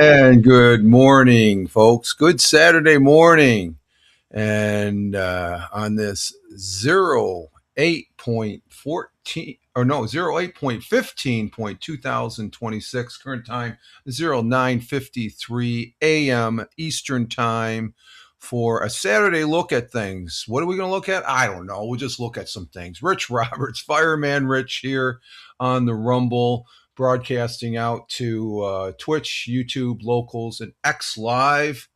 And good morning, folks. Good Saturday morning. And on this 08.14 or no 08.15.2026 current time 09:53 a.m. Eastern time for a Saturday look at things. What are we going to look at? I don't know. We'll just look at some things. Rich Roberts, Fireman Rich here on the Rumble, broadcasting out to Twitch, YouTube, locals, and X Live.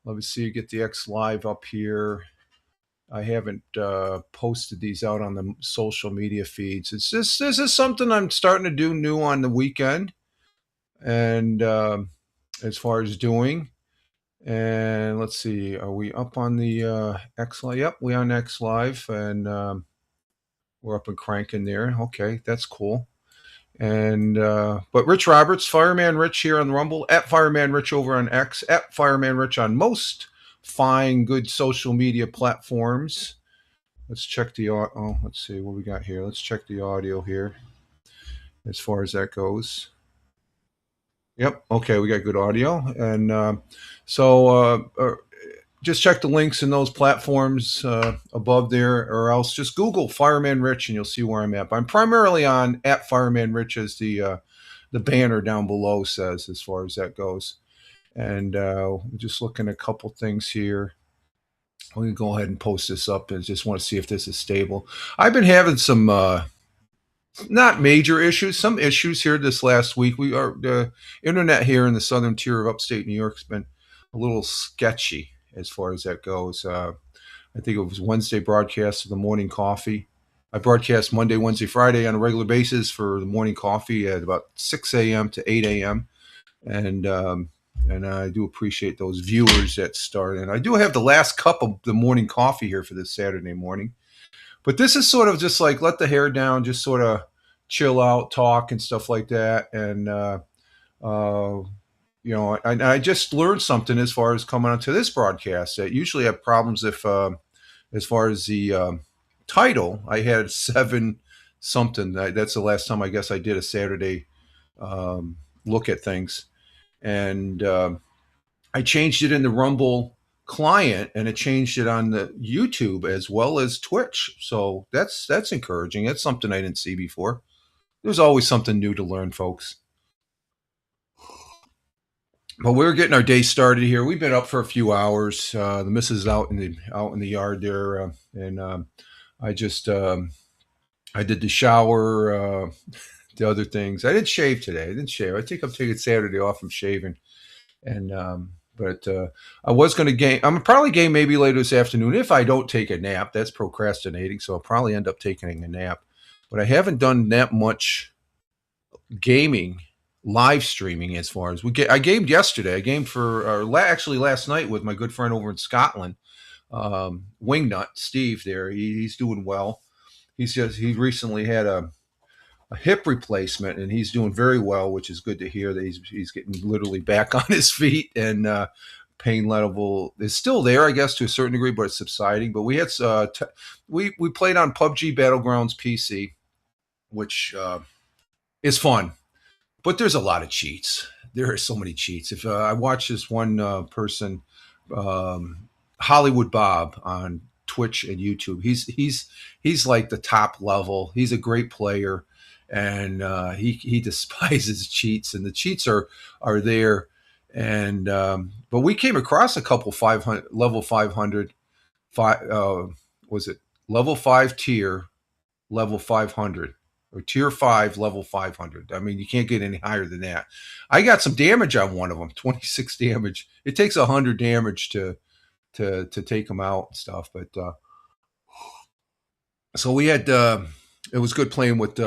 Let me see, get the X Live up here. I haven't posted these out on the social media feeds. This is something I'm starting to do new on the weekend, and as far as doing. And let's see, are we up on the X Live? Yep, we on X Live, and we're up and cranking there. Okay, that's cool. And but Rich Roberts, Fireman Rich here on the Rumble, at Fireman Rich over on X, at Fireman Rich on most fine good social media platforms. Let's check the let's see what we got here. Let's check the audio here as far as that goes. Yep. Okay, we got good audio, and just check the links in those platforms above there, or else just Google Fireman Rich and you'll see where I'm at. But I'm primarily on at Fireman Rich, as the banner down below says, as far as that goes. And just looking at a couple things here. I'm going to go ahead and post this up and just want to see if this is stable. I've been having some not major issues, some issues here this last week. The internet here in the southern tier of upstate New York has been a little sketchy as far as that goes. I think it was Wednesday broadcast of the morning coffee. I broadcast Monday, Wednesday, Friday on a regular basis for the morning coffee at about 6 a.m. to 8 a.m. And I do appreciate those viewers that start. And I do have the last cup of the morning coffee here for this Saturday morning. But this is sort of just like let the hair down, just sort of chill out, talk and stuff like that. And, I just learned something as far as coming onto this broadcast. I usually have problems if, as far as the title, I had 7 something. That's the last time I guess I did a Saturday look at things. And I changed it in the Rumble client, and it changed it on the YouTube as well as Twitch. So that's encouraging. That's something I didn't see before. There's always something new to learn, folks. But we're getting our day started here. We've been up for a few hours. The missus is out in the yard there, and I just I did the shower, the other things. I didn't shave today. I didn't shave. I think I'm taking Saturday off from shaving, and but I was going to game. I'm probably game maybe later this afternoon if I don't take a nap. That's procrastinating, so I'll probably end up taking a nap. But I haven't done that much gaming, live streaming as far as I gamed yesterday. I gamed for actually last night with my good friend over in Scotland, Wingnut Steve. There, he's doing well. He recently had a hip replacement, and he's doing very well, which is good to hear that he's getting literally back on his feet, and pain level is still there, I guess, to a certain degree, but it's subsiding. But we had we played on PUBG Battlegrounds PC, which is fun, but there's a lot of cheats. There are so many cheats. If I watch this one person, Hollywood Bob on Twitch and YouTube, he's like the top level. He's a great player. And he despises cheats, and the cheats are there. And but we came across a couple 500 level 500. Was it level 5 tier, level 500, or tier 5 level 500? I mean, you can't get any higher than that. I got some damage on one of them, 26 damage. It takes 100 damage to take them out and stuff. But so we had. It was good playing with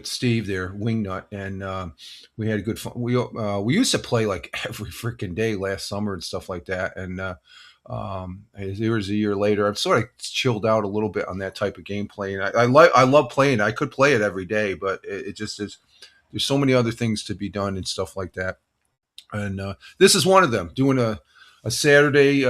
Steve there, Wingnut, and we had a good fun. We used to play like every freaking day last summer and stuff like that. And it was a year later. I've sort of chilled out a little bit on that type of gameplay. And I love playing. I could play it every day, but it just is. There's so many other things to be done and stuff like that. And this is one of them. Doing a Saturday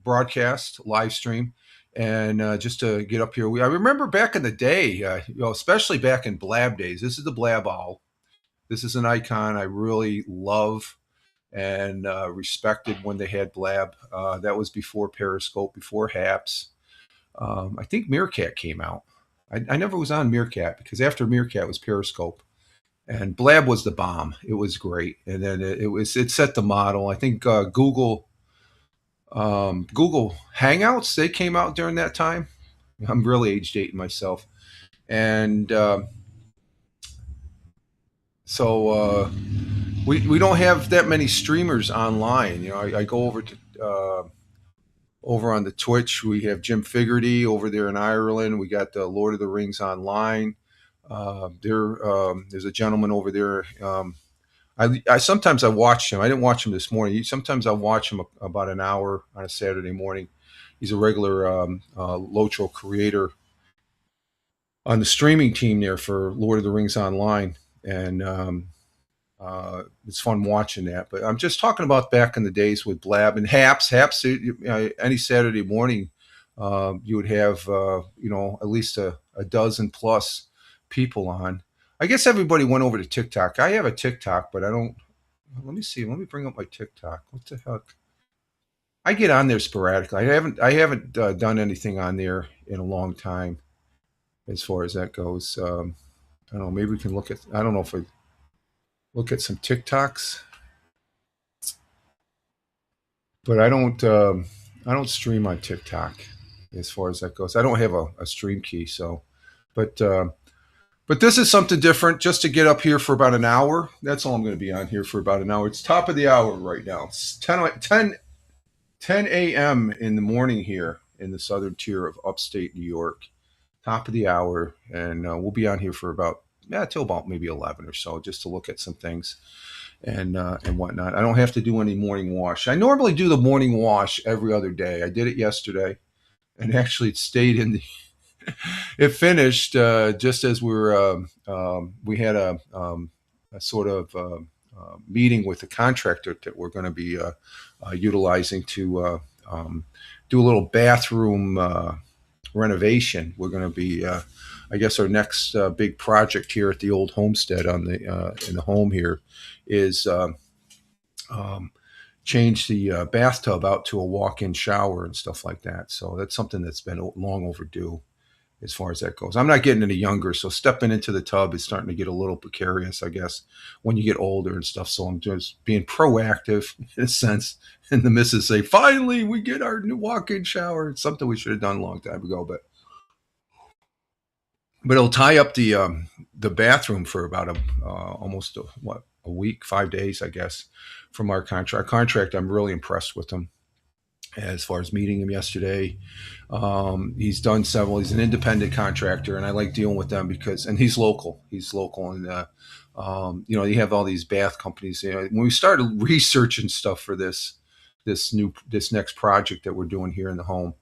broadcast live stream. And just to get up here, I remember back in the day, especially back in Blab days. This is the Blab Owl, This is an icon I really love and respected when they had Blab. That was before Periscope, before Haps. I think Meerkat came out. I never was on Meerkat because after Meerkat was Periscope, and Blab was the bomb. It was great, and then it set the model. I think Google Hangouts, they came out during that time. I'm really age dating myself, and so we don't have that many streamers online. I go over to over on the Twitch. We have Jim Figerty over there in Ireland. We got the Lord of the Rings online. There's a gentleman over there. I sometimes I watch him. I didn't watch him this morning. Sometimes I watch him about an hour on a Saturday morning. He's a regular Lotro creator on the streaming team there for Lord of the Rings Online, and it's fun watching that. But I'm just talking about back in the days with Blab and Haps. Haps, any Saturday morning, you would have at least a dozen plus people on. I guess everybody went over to TikTok. I have a TikTok, but I don't. Let me see. Let me bring up my TikTok. What the heck? I get on there sporadically. I haven't done anything on there in a long time as far as that goes. I don't know. Maybe we can look at. I don't know if I look at some TikToks, but I don't stream on TikTok as far as that goes. I don't have a stream key, so but but this is something different. Just to get up here for about an hour. That's all I'm going to be on here for about an hour. It's top of the hour right now. It's 10 a.m. in the morning here in the southern tier of upstate New York. Top of the hour, and we'll be on here for about till about maybe 11 or so, just to look at some things and whatnot. I don't have to do any morning wash. I normally do the morning wash every other day. I did it yesterday, and actually it stayed in the. It finished just as we had a sort of meeting with the contractor that we're going to be utilizing to do a little bathroom renovation. We're going to be, I guess, our next big project here at the old homestead on the in the home here is change the bathtub out to a walk-in shower and stuff like that. So that's something that's been long overdue as far as that goes. I'm not getting any younger, so stepping into the tub is starting to get a little precarious, I guess, when you get older and stuff. So I'm just being proactive in a sense. And the missus say, finally, we get our new walk-in shower. It's something we should have done a long time ago, but it'll tie up the bathroom for about almost a week, 5 days, I guess, from our contract. I'm really impressed with them as far as meeting him yesterday. He's done several. He's an independent contractor, and I like dealing with them and he's local. And you have all these bath companies. When we started researching stuff for this next project that we're doing here in the home,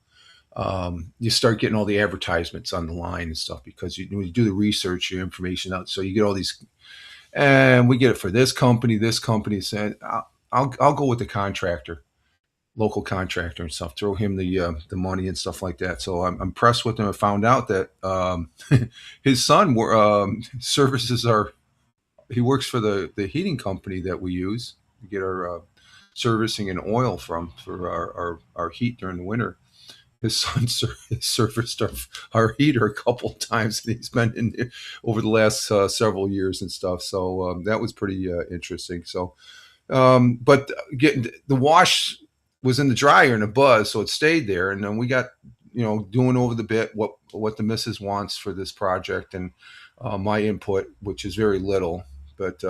you start getting all the advertisements on the line and stuff because when you do the research, your information out, so you get all these. And we get it for this company. This company said, "I'll go with the contractor." Local contractor and stuff, throw him the money and stuff like that. So I'm impressed with him. I found out that his son services he works for the heating company that we use to get our servicing and oil from for our heat during the winter. His son serviced our heater a couple of times, and he's been in there over the last several years and stuff. So that was pretty interesting. So, but getting the wash was in the dryer and a buzz, so it stayed there. And then we got, doing over the bit what the missus wants for this project and my input, which is very little, but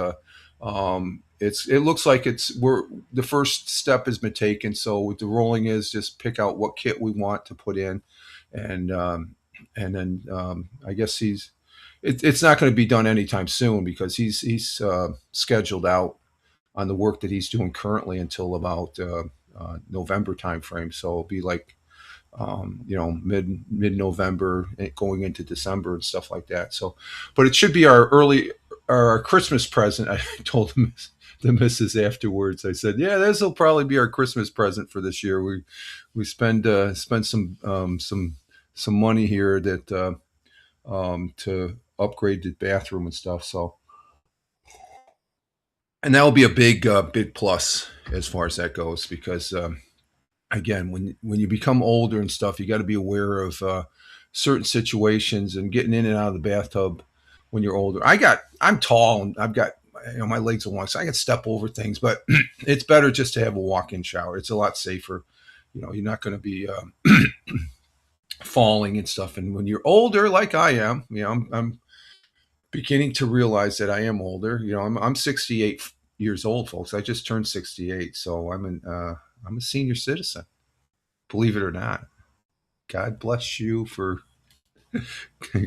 it looks like the first step has been taken. So what the rolling is just pick out what kit we want to put in, and then I guess it's not going to be done anytime soon because he's scheduled out on the work that he's doing currently until about November timeframe. So it'll be like mid November going into December and stuff like that. So, but it should be our Christmas present. I told the missus afterwards. I said, "Yeah, this will probably be our Christmas present for this year. We spend some money here that to upgrade the bathroom and stuff." So and that will be a big plus as far as that goes, because again, when you become older and stuff, you got to be aware of certain situations and getting in and out of the bathtub when you're older. I'm tall and I've got, my legs are long, so I can step over things, but it's better just to have a walk-in shower. It's a lot safer. You're not going to be falling and stuff. And when you're older, like I am, I'm beginning to realize that I am older. I'm 68 years old, folks. I just turned 68, so I'm a senior citizen. Believe it or not. God bless you for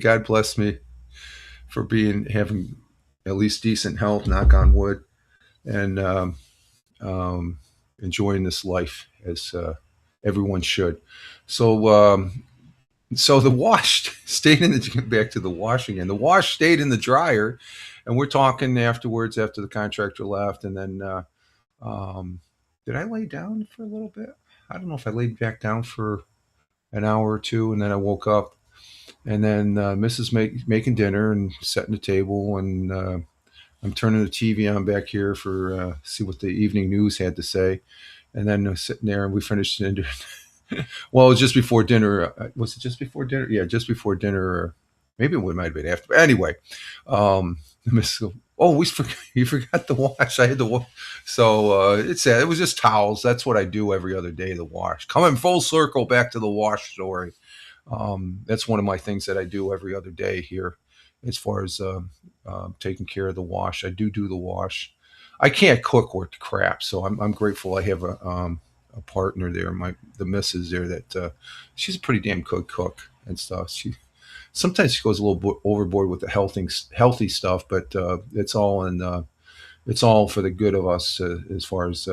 God bless me for being having at least decent health, knock on wood, and um, enjoying this life as everyone should. So so the wash stayed in the back to the wash again. The wash stayed in the dryer, and we're talking afterwards after the contractor left, and then um, did I lay down for a little bit? I don't know if I laid back down for an hour or two, and then I woke up, and then Mrs. Making dinner and setting the table, and I'm turning the TV on back here for see what the evening news had to say, and then sitting there, and we finished dinner. Well, it was just before dinner. Was it just before dinner? Yeah, just before dinner, or maybe it might have been after. But anyway, Miss, oh, you forgot the wash. I had the wash. So it was just towels. That's what I do every other day. The wash. Coming full circle back to the wash story. That's one of my things that I do every other day here, as far as taking care of the wash. I do the wash. I can't cook worth crap, so I'm grateful I have a partner there, the missus there, that she's a pretty damn good cook and stuff. Sometimes she goes a little bit overboard with the healthy stuff, but it's all for the good of us as far as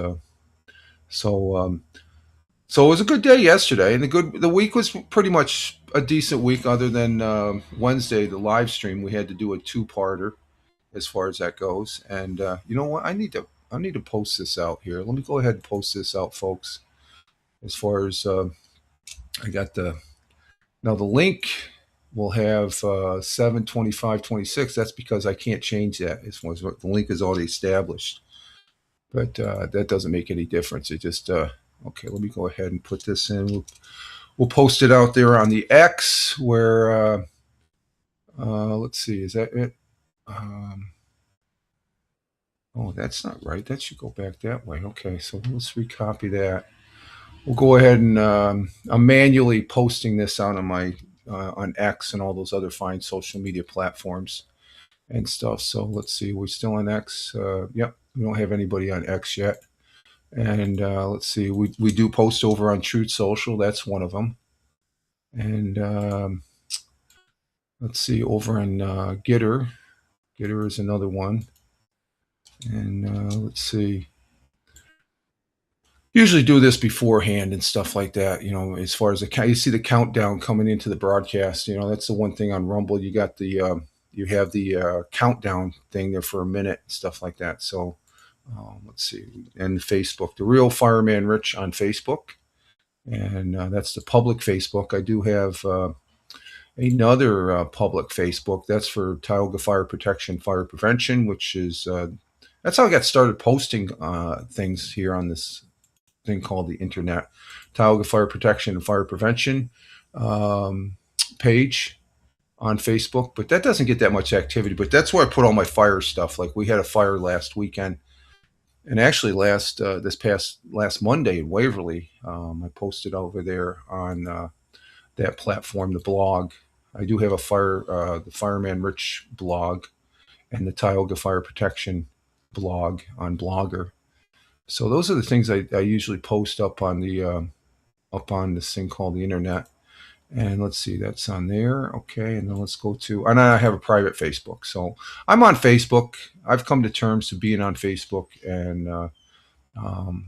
so. So it was a good day yesterday, and the week was pretty much a decent week, other than Wednesday, the live stream. We had to do a two-parter as far as that goes, and you know what? I need to post this out here. Let me go ahead and post this out, folks. As far as I got the link will have 7/25/26. That's because I can't change that as far as the link is already established. But that doesn't make any difference. It just okay. Let me go ahead and put this in. We'll post it out there on the X, where let's see, is that it? Um, oh, that's not right. That should go back that way. Okay, so let's recopy that. We'll go ahead and I'm manually posting this out on my on X and all those other fine social media platforms and stuff. So let's see, we're still on X. Yep, we don't have anybody on X yet. And let's see, we do post over on Truth Social. That's one of them. And let's see, over on Gitter. Gitter is another one. And let's see. Usually do this beforehand and stuff like that. As far as you see the countdown coming into the broadcast. That's the one thing on Rumble. You got you have the countdown thing there for a minute and stuff like that. So let's see, and Facebook, the Real Fireman Rich on Facebook, and that's the public Facebook. I do have another public Facebook. That's for Tioga Fire Protection, Fire Prevention, which is that's how I got started posting things here on this thing called the internet. Tioga Fire Protection and Fire Prevention page on Facebook, but that doesn't get that much activity. But that's where I put all my fire stuff. Like, we had a fire last weekend, and actually last Monday in Waverly, I posted over there on that platform, the blog. I do have the Fireman Rich blog, and the Tioga Fire Protection blog on Blogger. So those are the things I usually post up on this thing called the internet. And let's see, that's on there. Okay, and then let's go to, and I have a private Facebook. So I'm on Facebook. I've come to terms to being on Facebook, um,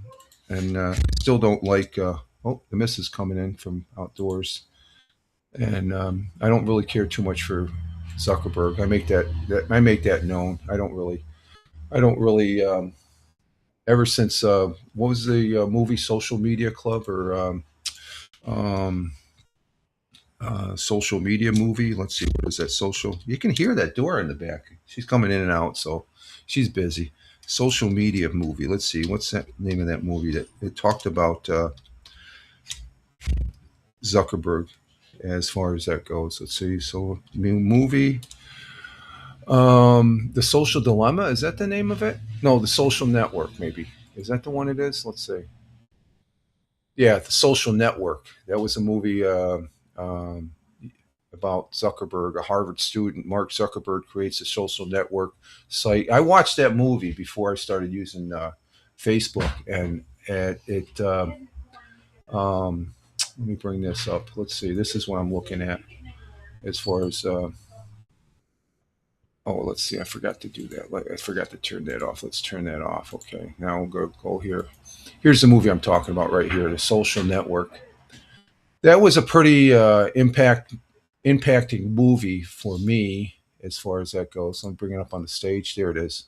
and still don't like. Oh, the missus coming in from outdoors, and I don't really care too much for Zuckerberg. I make that known. I don't really. Ever since what was the movie Social Media Club, or um, social media movie? Let's see, what is that? Social. You can hear that door in the back. She's coming in and out, so she's busy. social media movie. Let's see, what's that name of that movie that it talked about Zuckerberg as far as that goes. Let's see. So movie, the Social Dilemma. Is that the name of it? No, the Social Network. Maybe is that the one it is. Let's see. Yeah, the Social Network. That was a movie um, about Zuckerberg, a Harvard student. Mark Zuckerberg creates a social network site. I watched that movie before I started using Facebook, and it. Let me bring this up. Let's see. This is what I'm looking at as far as. Oh, let's see. I forgot to do that. I forgot to turn that off. Let's turn that off. Okay. Now we'll go here. Here's the movie I'm talking about right here, The Social Network. That was a pretty impacting movie for me as far as that goes. Let me bring it up on the stage. There it is.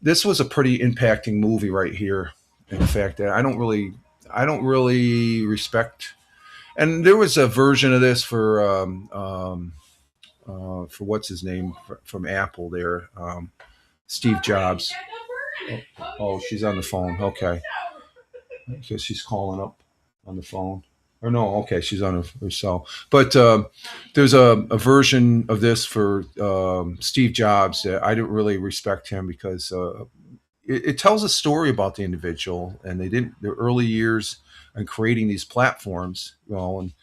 This was a pretty impacting movie right here. In fact, that I don't really respect. And there was a version of this for what's his name from Apple there, Steve Jobs. Oh, she's on the phone. Okay, I guess she's calling up on the phone. Or no, okay, she's on her cell. But there's a version of this for Steve Jobs that I didn't really respect him because it tells a story about the individual and they didn't their early years and creating these platforms. Well, in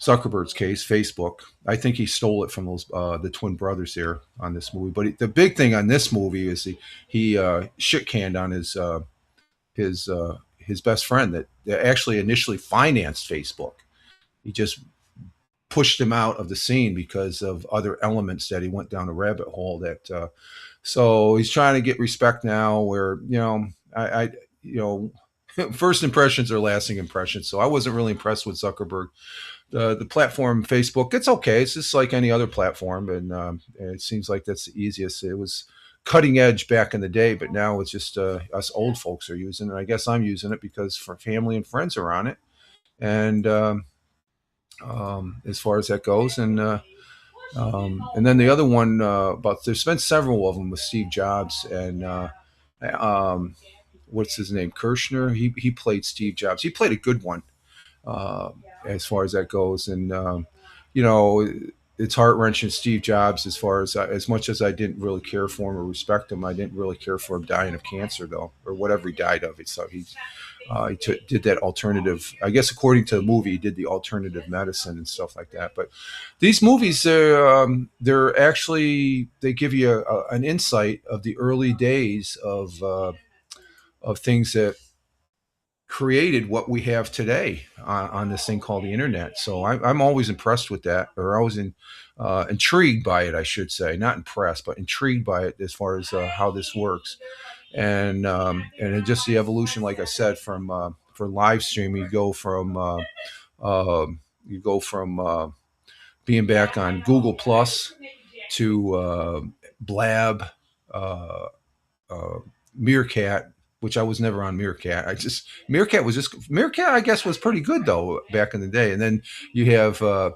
Zuckerberg's case, Facebook. I think he stole it from those the twin brothers there on this movie. But the big thing on this movie is he shit canned on his best friend that actually initially financed Facebook. He just pushed him out of the scene because of other elements that he went down a rabbit hole that so he's trying to get respect now where I you know first impressions are lasting impressions, so I wasn't really impressed with Zuckerberg. The platform Facebook, it's okay, it's just like any other platform, and it seems like that's the easiest. It was cutting edge back in the day, but now it's just us old folks are using it. I guess I'm using it because for family and friends are on it, and as far as that goes, and then the other one about there's been several of them with Steve Jobs and um, what's his name, Kirshner. He played Steve Jobs. He played a good one uh, as far as that goes, and you know. It's heart wrenching. Steve Jobs, as much as I didn't really care for him or respect him, I didn't really care for him dying of cancer though, or whatever he died of. So did that alternative. I guess according to the movie, he did the alternative medicine and stuff like that. But these movies, they're actually they give you an insight of the early days of things that created what we have today on this thing called the internet. So I'm always impressed with that, or always intrigued by it, I should say, not impressed, but intrigued by it as far as how this works, and it just the evolution, like I said, from for live streaming, uh, you go from being back on Google Plus to Blab, uh, uh, Meerkat, which I was never on Meerkat. Meerkat. I guess was pretty good though back in the day. And then you have uh,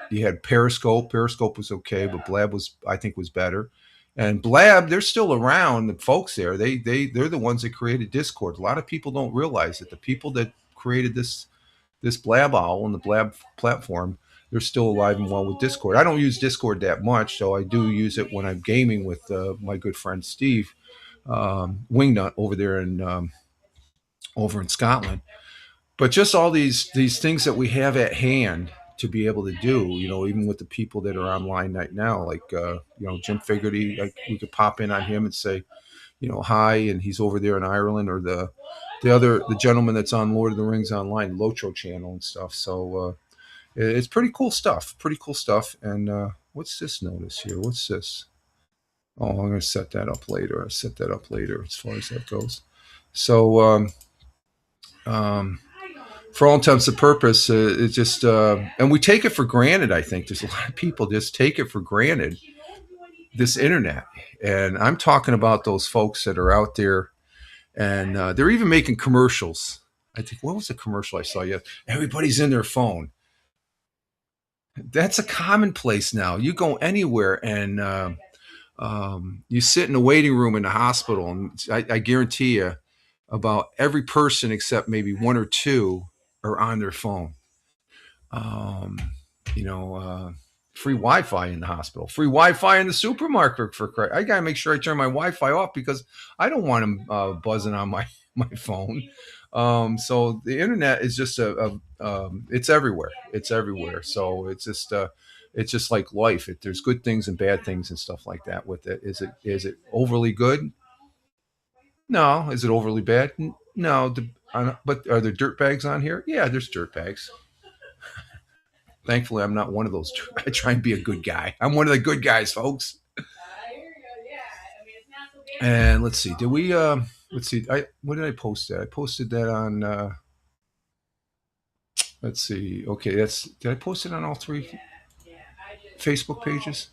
you had Periscope. Periscope was okay, but Blab was I think was better. And Blab, they're still around. The folks there, they're the ones that created Discord. A lot of people don't realize that the people that created this Blab Owl and the Blab platform, they're still alive and well with Discord. I don't use Discord that much, so I do use it when I'm gaming with my good friend Steve Wingnut over in Scotland. But just all these things that we have at hand to be able to do, even with the people that are online right now, like Jim Figerty, like we could pop in on him and say, hi, and he's over there in Ireland, or the gentleman that's on Lord of the Rings Online, Lotro channel and stuff. So it's pretty cool stuff. Pretty cool stuff. And what's this notice here? What's this? Oh, I'm going to set that up later. I'll set that up later as far as that goes. So, um, for all intents and purpose, it just, and we take it for granted. I think there's a lot of people just take it for granted, this internet. And I'm talking about those folks that are out there and they're even making commercials. I think, what was the commercial I saw? Yeah, everybody's in their phone. That's a commonplace now. You go anywhere and You sit in the waiting room in the hospital, and I guarantee you, about every person except maybe one or two are on their phone. Um, you know, free Wi-Fi in the hospital, free Wi-Fi in the supermarket. For Christ, I gotta make sure I turn my Wi-Fi off because I don't want them buzzing on my my phone. So the internet is just it's everywhere. It's everywhere. So it's just like life. There's good things and bad things and stuff like that with it. Is it overly good? No. Is it overly bad? No. But are there dirt bags on here? Yeah, there's dirt bags. Thankfully, I'm not one of those. I try and be a good guy. I'm one of the good guys, folks. And let's see. Did we? Let's see. What did I post that? I posted that on. Let's see. Okay, did I post it on all three Facebook pages?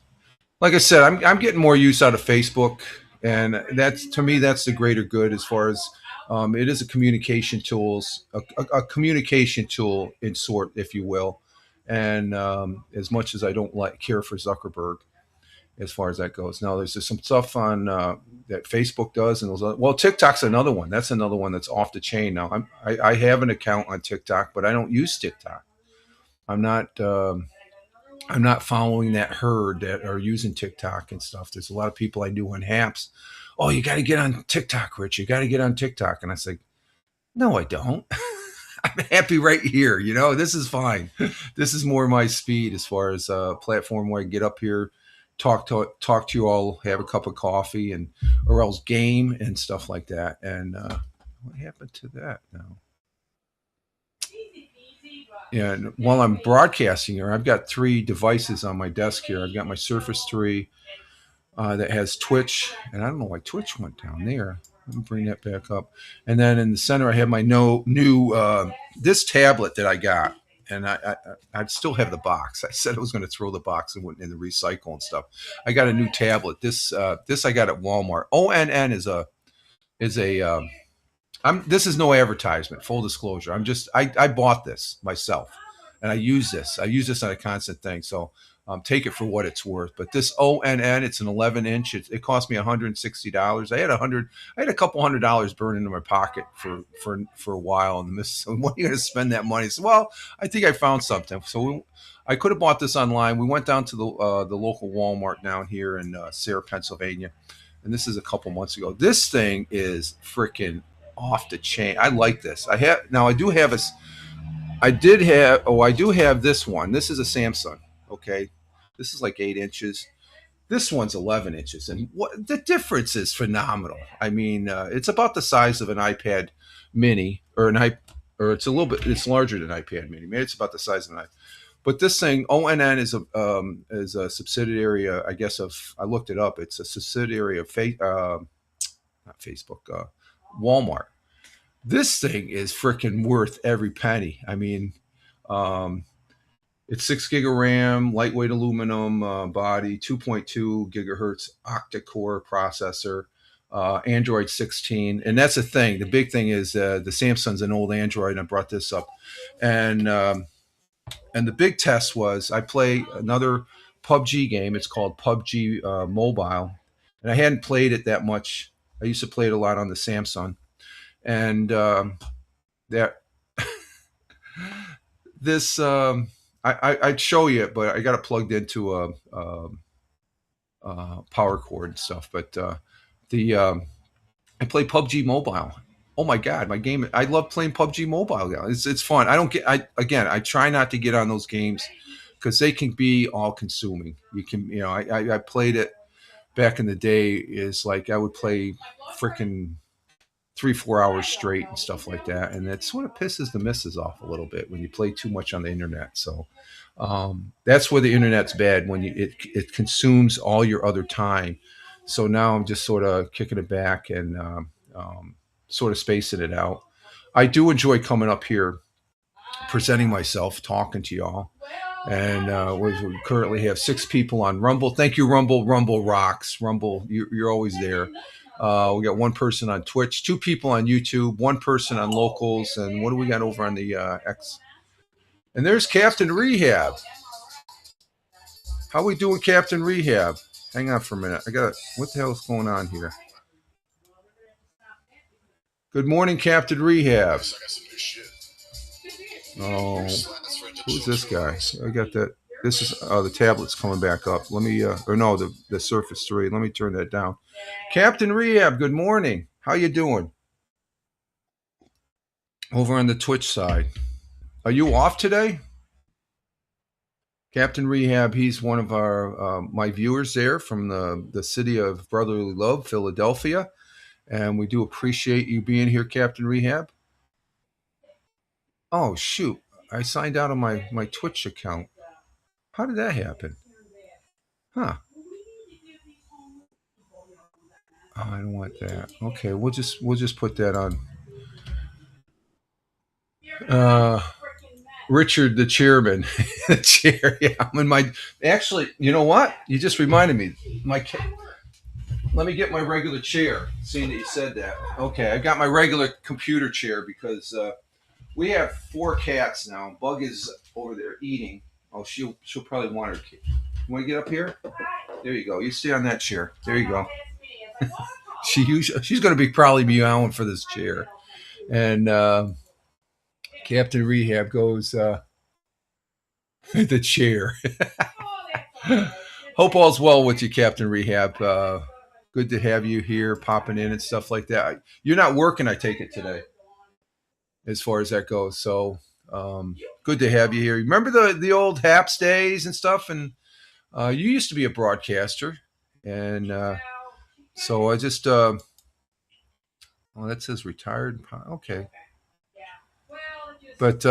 Like I said, I'm getting more use out of Facebook, and that's to me that's the greater good as far as it is a communication tool in sort, if you will. And as much as I don't care for Zuckerberg, as far as that goes. Now, there's just some stuff on that Facebook does, and well, TikTok's another one. That's another one that's off the chain. Now, I have an account on TikTok, but I don't use TikTok. I'm not. I'm not following that herd that are using TikTok and stuff. There's a lot of people I knew on Haps. Oh, you got to get on TikTok, Rich. You got to get on TikTok. And I say, no, I don't. I'm happy right here. This is fine. This is more my speed as far as a platform where I get up here, talk to you all, have a cup of coffee, and or else game and stuff like that. And what happened to that now? And while I'm broadcasting here, I've got three devices on my desk here. I've got my Surface 3 that has Twitch, and I don't know why Twitch went down there. Let me bring that back up. And then in the center, I have my new this tablet that I got, and I still have the box. I said I was going to throw the box and went in the recycle and stuff. I got a new tablet. This I got at Walmart. ONN is a this is no advertisement. Full disclosure. I bought this myself, and I use this. I use this on a constant thing. So take it for what it's worth. But this ONN, it's an 11-inch. It cost me $160. I had a couple $100 burned into my pocket for a while. And when are you going to spend that money? So, well, I think I found something. So I could have bought this online. We went down to the local Walmart down here in Sarah, Pennsylvania, and this is a couple months ago. This thing is freaking off the chain. I like this. I do have this one. This is a Samsung. Okay. This is like 8 inches. This one's 11 inches. And what the difference is phenomenal. I mean, it's about the size of an iPad mini or it's it's larger than iPad mini. Maybe it's about the size of an iPad. But this thing, ONN is a subsidiary, I guess, I looked it up. It's a subsidiary of not Facebook, Walmart. This thing is freaking worth every penny. I mean, it's 6 gig of RAM, lightweight aluminum body, 2.2 gigahertz octa-core processor, Android 16, and that's the thing. The big thing is the Samsung's an old Android. I brought this up, and the big test was I play another PUBG game. It's called PUBG Mobile, and I hadn't played it that much. I used to play it a lot on the Samsung, and that this I'd show you it, but I got it plugged into a power cord and stuff. But I play PUBG Mobile. Oh my god, my game! I love playing PUBG Mobile now. It's fun. I try not to get on those games because they can be all consuming. I played it back in the day. Is like I would play freaking 3-4 hours straight and stuff like that, and it sort of pisses the missus off a little bit when you play too much on the internet. So that's where the internet's bad, when it consumes all your other time. So now I'm just sort of kicking it back and sort of spacing it out. I do enjoy coming up here, presenting myself, talking to y'all. And we currently have 6 people on Rumble. Thank you, Rumble. Rumble rocks. Rumble, you're always there. We got 1 person on Twitch, 2 people on YouTube, 1 person on Locals, and what do we got over on the X? And there's Captain Rehab. How we doing, Captain Rehab? Hang on for a minute. I got what the hell is going on here? Good morning, Captain Rehab. Oh, who's this guy? I got that. This is the tablet's coming back up. Let me or no, the Surface 3. Let me turn that down. Captain Rehab, good morning. How you doing? Over on the Twitch side. Are you off today? Captain Rehab, he's one of our my viewers there from the city of brotherly love, Philadelphia, and we do appreciate you being here, Captain Rehab. Oh shoot, I signed out of my Twitch account. How did that happen? Huh? Oh, I don't want that. Okay, we'll just put that on. Uh, Richard, the chairman, the chair. Yeah, I'm in my. Actually, you know what? You just reminded me. My Let me get my regular chair. Seeing that you said that. Okay, I got my regular computer chair because we have 4 cats now. Bug is over there eating. Oh, she'll probably want her. You want to get up here? There you go. You stay on that chair. There you go. She's going to be probably meowing for this chair. And Captain Rehab goes the chair. Hope all's well with you, Captain Rehab. Good to have you here, popping in and stuff like that. You're not working, I take it today, as far as that goes. So good to have you here. Remember the old Haps days and stuff, and you used to be a broadcaster, and so I just that says retired. Okay, but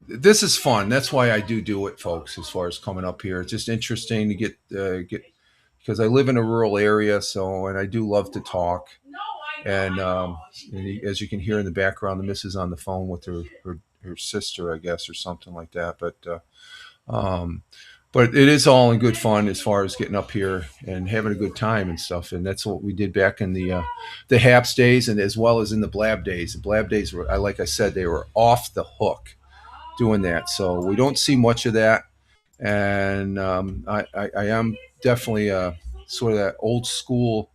this is fun. That's why I do it, folks. As far as coming up here, it's just interesting to get because I live in a rural area, so and I do love to talk. And as you can hear in the background, the missus on the phone with her sister, I guess, or something like that. Um, but it is all in good fun as far as getting up here and having a good time and stuff. And that's what we did back in the Haps days, and as well as in the Blab days. The Blab days were, like I said, they were off the hook doing that. So we don't see much of that. And I am definitely sort of that old school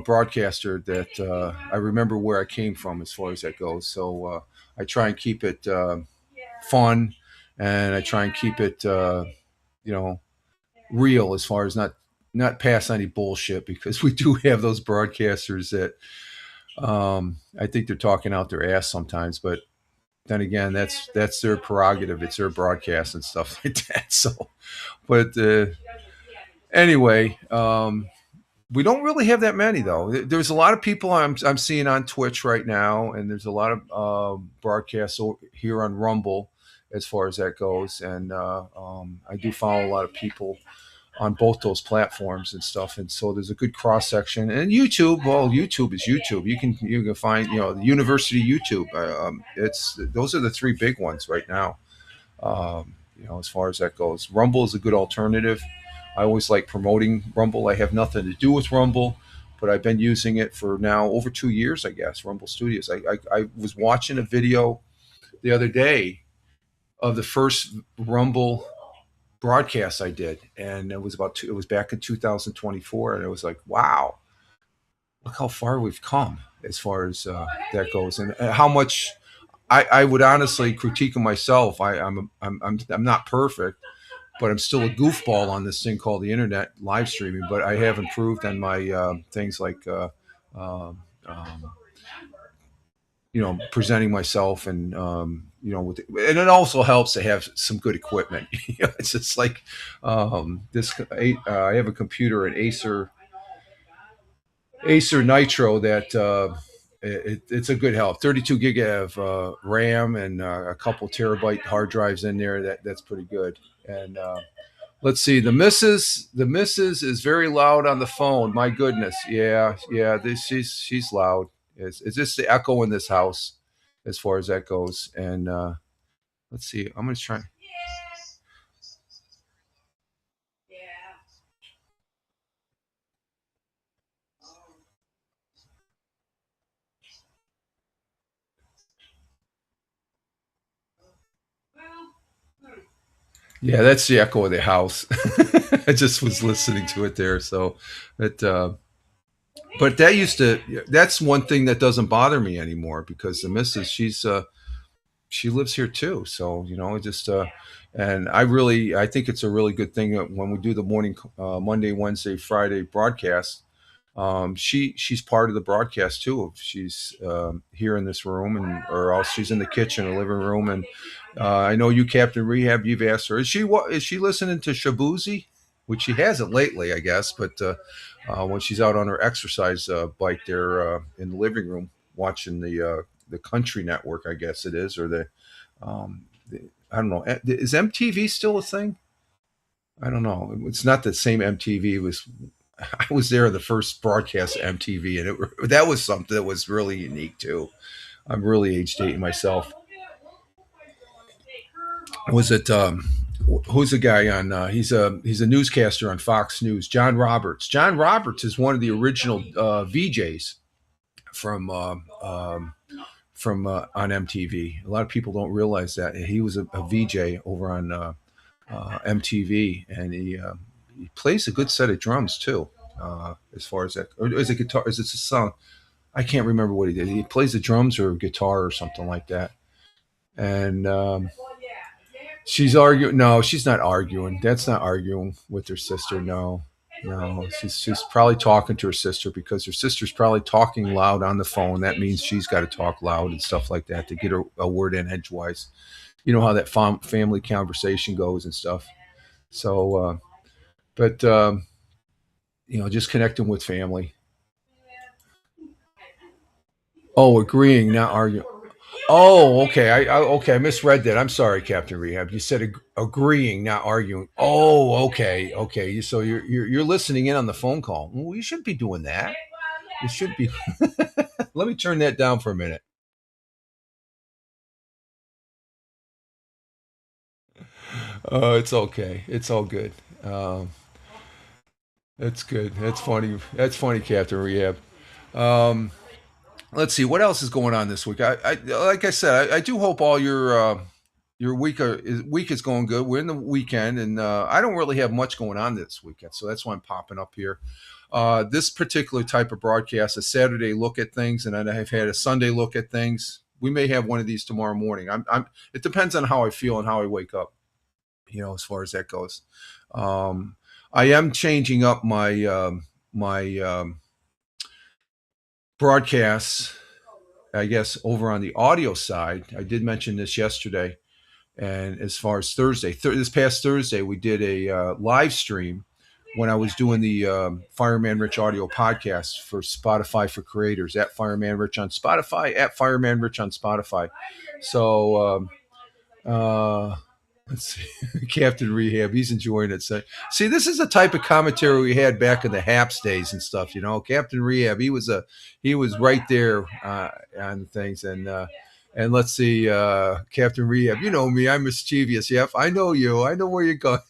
broadcaster that I remember where I came from as far as that goes. So I try and keep it fun, and I try and keep it you know real as far as not pass any bullshit, because we do have those broadcasters that I think they're talking out their ass sometimes, but then again, that's their prerogative. It's their broadcast and stuff like that. So, but anyway, we don't really have that many though. There's a lot of people I'm seeing on Twitch right now, and there's a lot of broadcasts here on Rumble as far as that goes. And I do follow a lot of people on both those platforms and stuff. And so there's a good cross section. And YouTube, well, YouTube is YouTube. You can find the University YouTube. It's those are the three big ones right now. As far as that goes, Rumble is a good alternative. I always like promoting Rumble. I have nothing to do with Rumble, but I've been using it for now over 2 years, I guess. Rumble Studios. I was watching a video the other day of the first Rumble broadcast I did, and it was back in 2024, and it was like, wow, look how far we've come as far as that goes, and how much I would honestly critique of myself. I'm not perfect, but I'm still a goofball on this thing called the internet live streaming. But I have improved on my things like um, um, presenting myself, and and it also helps to have some good equipment. It's just like this. I have a computer, an Acer Nitro that. It's a good help. 32 gig of RAM and a couple terabyte hard drives in there. That's pretty good. And let's see. The missus is very loud on the phone. My goodness. Yeah. She's loud. It's just the echo in this house, as far as that goes. And let's see. I'm gonna try. Yeah, that's the echo of the house. I just was listening to it there. So, it, but that used to, that's one thing that doesn't bother me anymore because the missus, she lives here too. So, just, and I think it's a really good thing that when we do the morning, Monday, Wednesday, Friday broadcast, she's part of the broadcast too. She's here in this room, and or else she's in the kitchen or living room. And I know you, Captain Rehab. You've asked her. Is she listening to Shabuzi, which she hasn't lately, I guess. But when she's out on her exercise bike there in the living room, watching the Country Network, I guess it is, or the I don't know. Is MTV still a thing? I don't know. It's not the same MTV. It was I was there the first broadcast of MTV, and that was something that was really unique too. I'm really age dating myself. Was it who's the guy on? He's a newscaster on Fox News. John Roberts. John Roberts is one of the original VJs from on MTV. A lot of people don't realize that he was a VJ over on MTV, and he plays a good set of drums too. As far as that, or is it guitar? Is it a song? I can't remember what he did. He plays the drums or guitar or something like that. And she's arguing. No, she's not arguing. That's not arguing with her sister. No, no. She's probably talking to her sister because her sister's probably talking loud on the phone. That means she's got to talk loud and stuff like that to get a word in edgewise. You know how that family conversation goes and stuff. So, but just connecting with family. Oh, agreeing, not arguing. Oh, okay. Okay. I misread that. I'm sorry, Captain Rehab. You said agreeing, not arguing. Oh, okay, okay. So you're listening in on the phone call. Well, you shouldn't be doing that. You should be. Let me turn that down for a minute. It's okay. It's all good. Um, that's good. That's funny. That's funny, Captain Rehab. Um, let's see what else is going on this week. I like I said, I do hope all your week is going good. We're in the weekend, and I don't really have much going on this weekend, so that's why I'm popping up here. This particular type of broadcast, a Saturday look at things, and then I've had a Sunday look at things. We may have one of these tomorrow morning. It depends on how I feel and how I wake up. As far as that goes. Um, I am changing up my broadcasts. I guess over on the audio side, I did mention this yesterday. And as far as Thursday, this past Thursday, we did a live stream when I was doing the Fireman Rich audio podcast for Spotify for Creators at Fireman Rich on Spotify, at Fireman Rich on Spotify. So let's see, Captain Rehab, he's enjoying it. So, see, this is the type of commentary we had back in the Haps days and stuff. Captain Rehab, he was right there on things. And let's see, Captain Rehab, you know me, I'm mischievous. Yep, I know you. I know where you're going.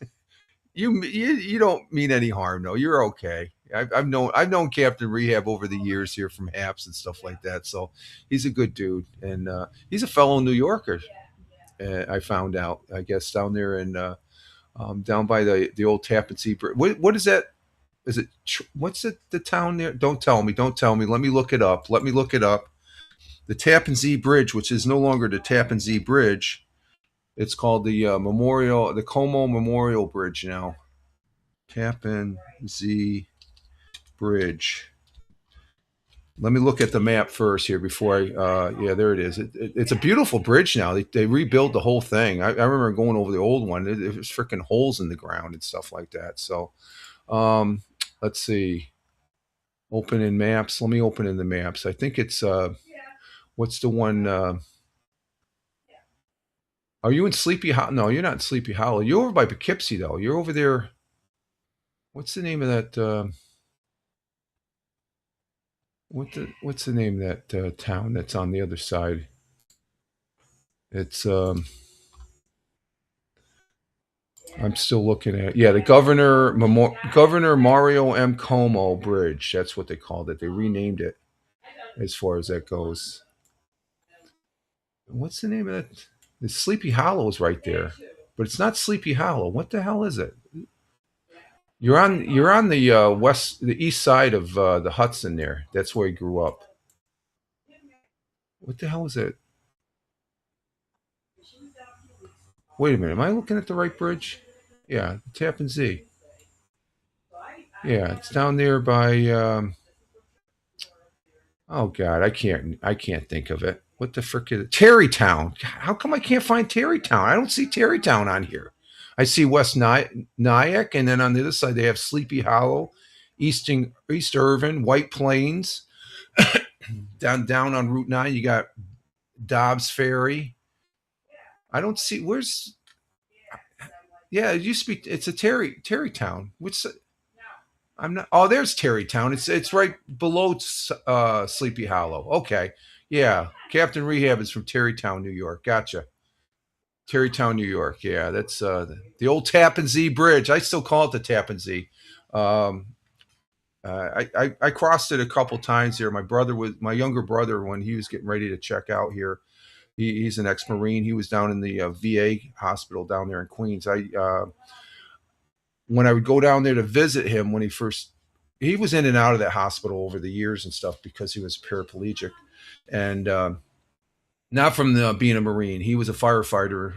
You don't mean any harm, no. You're okay. I've known Captain Rehab over the years here from Haps and stuff like that. So he's a good dude, and he's a fellow New Yorker. I found out, I guess, down there in down by the old Tappan Zee Bridge. What is that? Is it what's the town there? Don't tell me. Don't tell me. Let me look it up. Let me look it up. The Tappan Zee Bridge, which is no longer the Tappan Zee Bridge, it's called the Como Memorial Bridge now. Tappan Zee Bridge. Let me look at the map first here before yeah, there it is. It's a beautiful bridge now. They rebuilt the whole thing. I remember going over the old one. It was freaking holes in the ground and stuff like that. So, um, let's see. Open in maps. Let me open in the maps. I think it's what's the one? Are you in Sleepy Hollow? No, you're not in Sleepy Hollow. You're over by Poughkeepsie though. You're over there. What's the name of that? What's the name of that town that's on the other side? It's I'm still looking at, yeah, the Governor Mario M. Como Bridge. That's what they called it. They renamed it as far as that goes. What's the name of that? The Sleepy Hollow is right there. but it's not Sleepy Hollow. What the hell is it? You're on the the east side of the Hudson there. That's where he grew up. What the hell is it? Wait a minute. Am I looking at the right bridge? Yeah, Tappan Zee. Yeah, it's down there by. Oh God, I can't think of it. What the frick is it? Terrytown. How come I can't find Terrytown? I don't see Terrytown on here. I see Nyack, and then on the other side they have Sleepy Hollow, East Irvin, White Plains. Down on Route 9, you got Dobbs Ferry. I don't see where's. Yeah, it used to be. It's a Terrytown. Which I'm not. Oh, there's Terrytown. It's right below Sleepy Hollow. Okay, yeah. Captain Rehab is from Terrytown, New York. Gotcha. Terrytown, New York. Yeah, that's the old Tappan Zee Bridge. I still call it the Tappan Zee. Um, I crossed it a couple times here. My younger brother, when he was getting ready to check out here. He's an ex-marine. He was down in the VA hospital down there in Queens. I When I would go down there to visit him when he was in and out of that hospital over the years and stuff because he was paraplegic, and not from being a marine. He was a firefighter.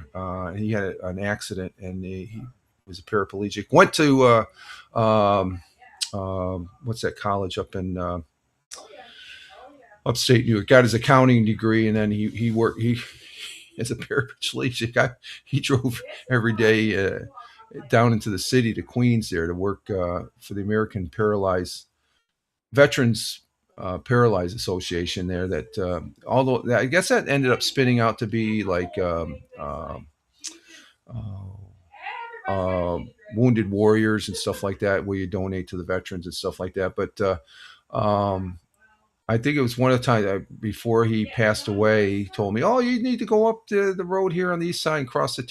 He had an accident and he was a paraplegic. Went to what's that college up in upstate New York? Got his accounting degree, and then he worked. He as a paraplegic, he drove every day down into the city to Queens there to work for the American Paralyzed Veterans Paralyzed Association there. That although I guess that ended up spinning out to be like wounded warriors and stuff like that, where you donate to the veterans and stuff like that. But I think it was one of the times before he passed away. He told me, "Oh, you need to go up the road here on the east side and cross the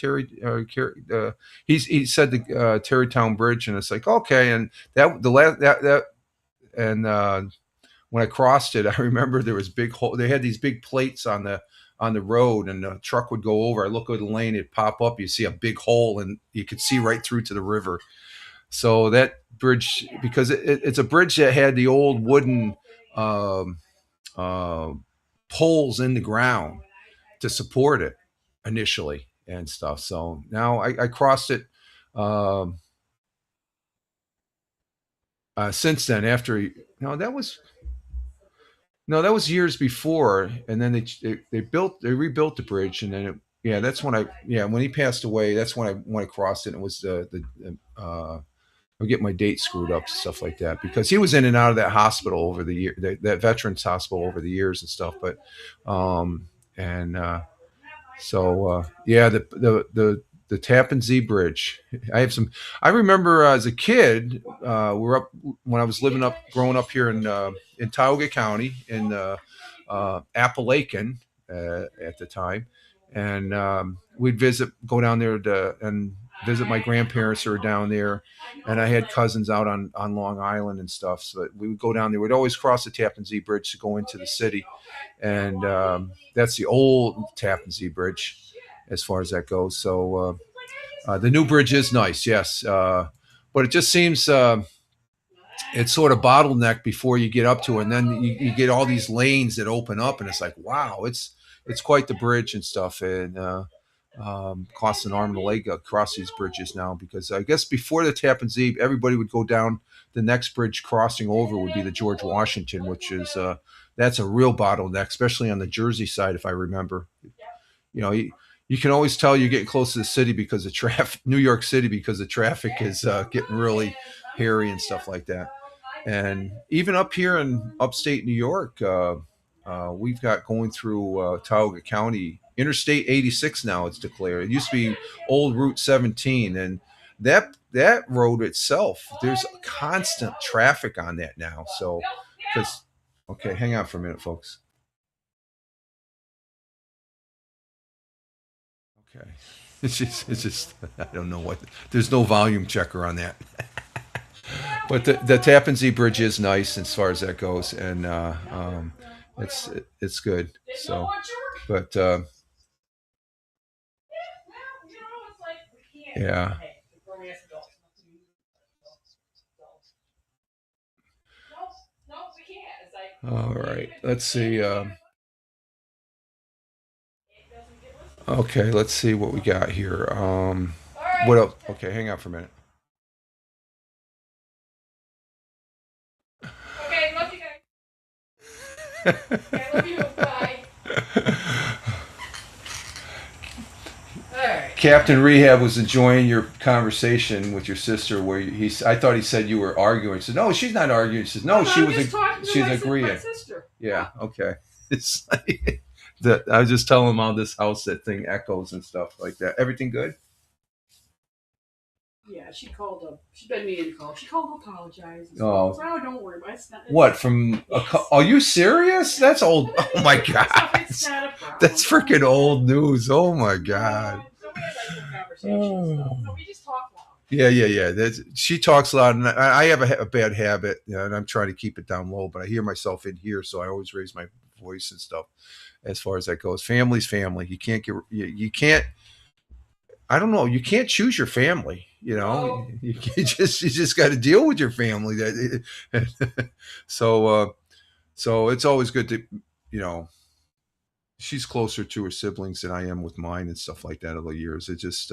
he said the Terrytown Bridge," and it's like okay. And that the last that and when I crossed it, I remember there was big hole. They had these big plates on the road, and the truck would go over. I look at the lane, it'd pop up. You see a big hole, and you could see right through to the river. So that bridge, because it's a bridge that had the old wooden um, uh, poles in the ground to support it initially and stuff. So now I crossed it um, since then. No, that was years before, and then they rebuilt the bridge, and then yeah, that's when when he passed away. That's when I crossed it. And it was I get my date screwed up, stuff like that, because he was in and out of that hospital over the year, that veterans hospital over the years and stuff. But, and yeah, the Tappan Zee Bridge. I have some. I remember as a kid, we're up when I was growing up here in Tioga County in Appalachian at the time, and we'd go down there and visit my grandparents who were down there, and I had cousins out on Long Island and stuff. So we would go down there. We'd always cross the Tappan Zee Bridge to go into the city, and that's the old Tappan Zee Bridge as far as that goes. So the new bridge is nice, yes, but it just seems it's sort of bottlenecked before you get up to it, and then you get all these lanes that open up, and it's like wow, it's quite the bridge and stuff, and costs an arm and a leg across these bridges now, because I guess before the Tappan Zee, everybody would go down the next bridge crossing over would be the George Washington, which is that's a real bottleneck, especially on the Jersey side, if I remember. You can always tell you're getting close to the city because of traffic, New York City, because the traffic is getting really hairy and stuff like that. And even up here in upstate New York, we've got going through Tioga County, Interstate 86 now it's declared. It used to be old Route 17, and that road itself, there's constant traffic on that now. So, because okay, hang on for a minute, folks. Okay. It's just I don't know what. There's no volume checker on that. But the Tappan Zee Bridge is nice as far as that goes, and it's it's good. So, but Yeah. All right. Let's see. Okay, let's see what we got here. What else? Okay, hang out for a minute. Captain Rehab was enjoying your conversation with your sister, where I thought he said you were arguing. He said, "No, she's not arguing." She said, "No, she's agreeing." Yeah, okay. It's like that. I was just telling him how this house that thing echoes and stuff like that. Everything good? Oh, what from? Are you serious? That's old. Oh my god, that's freaking old news. Oh my god. Oh. Yeah. She talks loud, and I have a bad habit, and I'm trying to keep it down low. But I hear myself in here, so I always raise my voice and stuff. As far as that goes, family's family. You can't get. You can't. I don't know. You can't choose your family. You just got to deal with your family. So so it's always good to you know she's closer to her siblings than I am with mine and stuff like that over the years. It's just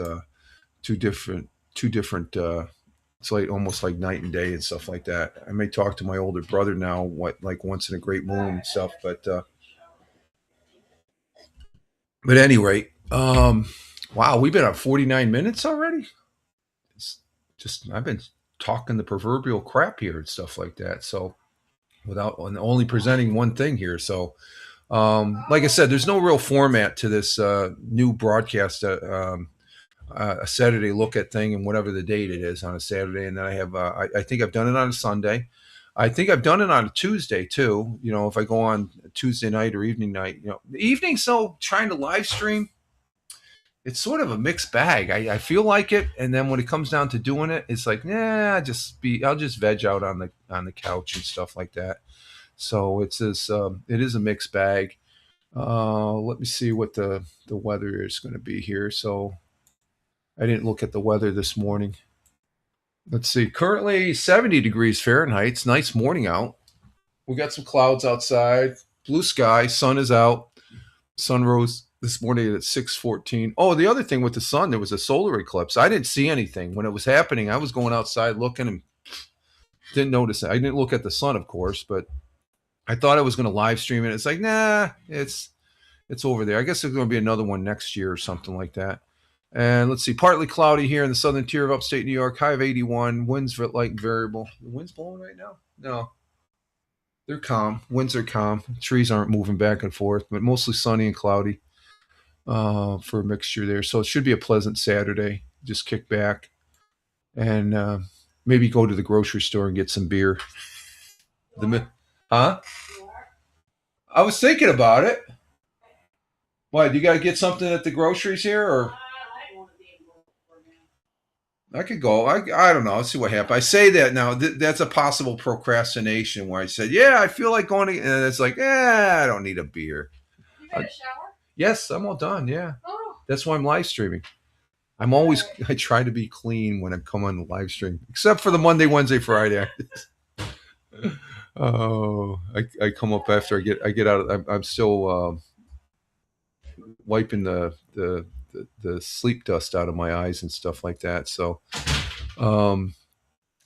two different two different it's like almost like night and day and stuff like that. I may talk to my older brother now, what like once in a great moon and stuff, but at any rate, wow, we've been at 49 minutes already. It's just I've been talking the proverbial crap here and stuff like that. So without and only presenting one thing here. So like I said, there's no real format to this new broadcast. A Saturday look at thing and whatever the date it is on a Saturday, and then I have I think I've done it on a Sunday. I think I've done it on a Tuesday too. If I go on Tuesday night or evening night, the evening. So trying to live stream, it's sort of a mixed bag. I feel like it, and then when it comes down to doing it, it's like, I'll just veg out on the couch and stuff like that. So it is a mixed bag. Let me see what the weather is going to be here. So I didn't look at the weather this morning. Let's see. Currently 70 degrees Fahrenheit. It's a nice morning out. We got some clouds outside. Blue sky. Sun is out. Sun rose this morning at 6:14. Oh, the other thing with the sun, there was a solar eclipse. I didn't see anything when it was happening. I was going outside looking and didn't notice it. I didn't look at the sun, of course, but I thought I was going to live stream it. It's like, nah, it's over there. I guess there's going to be another one next year or something like that. And let's see, partly cloudy here in the southern tier of upstate New York, high of 81, winds light and variable. The wind's blowing right now? No, they're calm. Winds are calm. Trees aren't moving back and forth, but mostly sunny and cloudy for a mixture there. So it should be a pleasant Saturday. Just kick back and maybe go to the grocery store and get some beer. Huh? I was thinking about it. What, you got to get something at the groceries here, or I could go. I don't know. Let's see what happens. I say that now. That's a possible procrastination where I said, "Yeah, I feel like going," and it's like, I don't need a beer. Yes, I'm all done. Yeah, that's why I'm live streaming. I try to be clean when I come on the live stream, except for the Monday, Wednesday, Friday. Oh, I come up after I get out. I'm still wiping the sleep dust out of my eyes and stuff like that. So, um,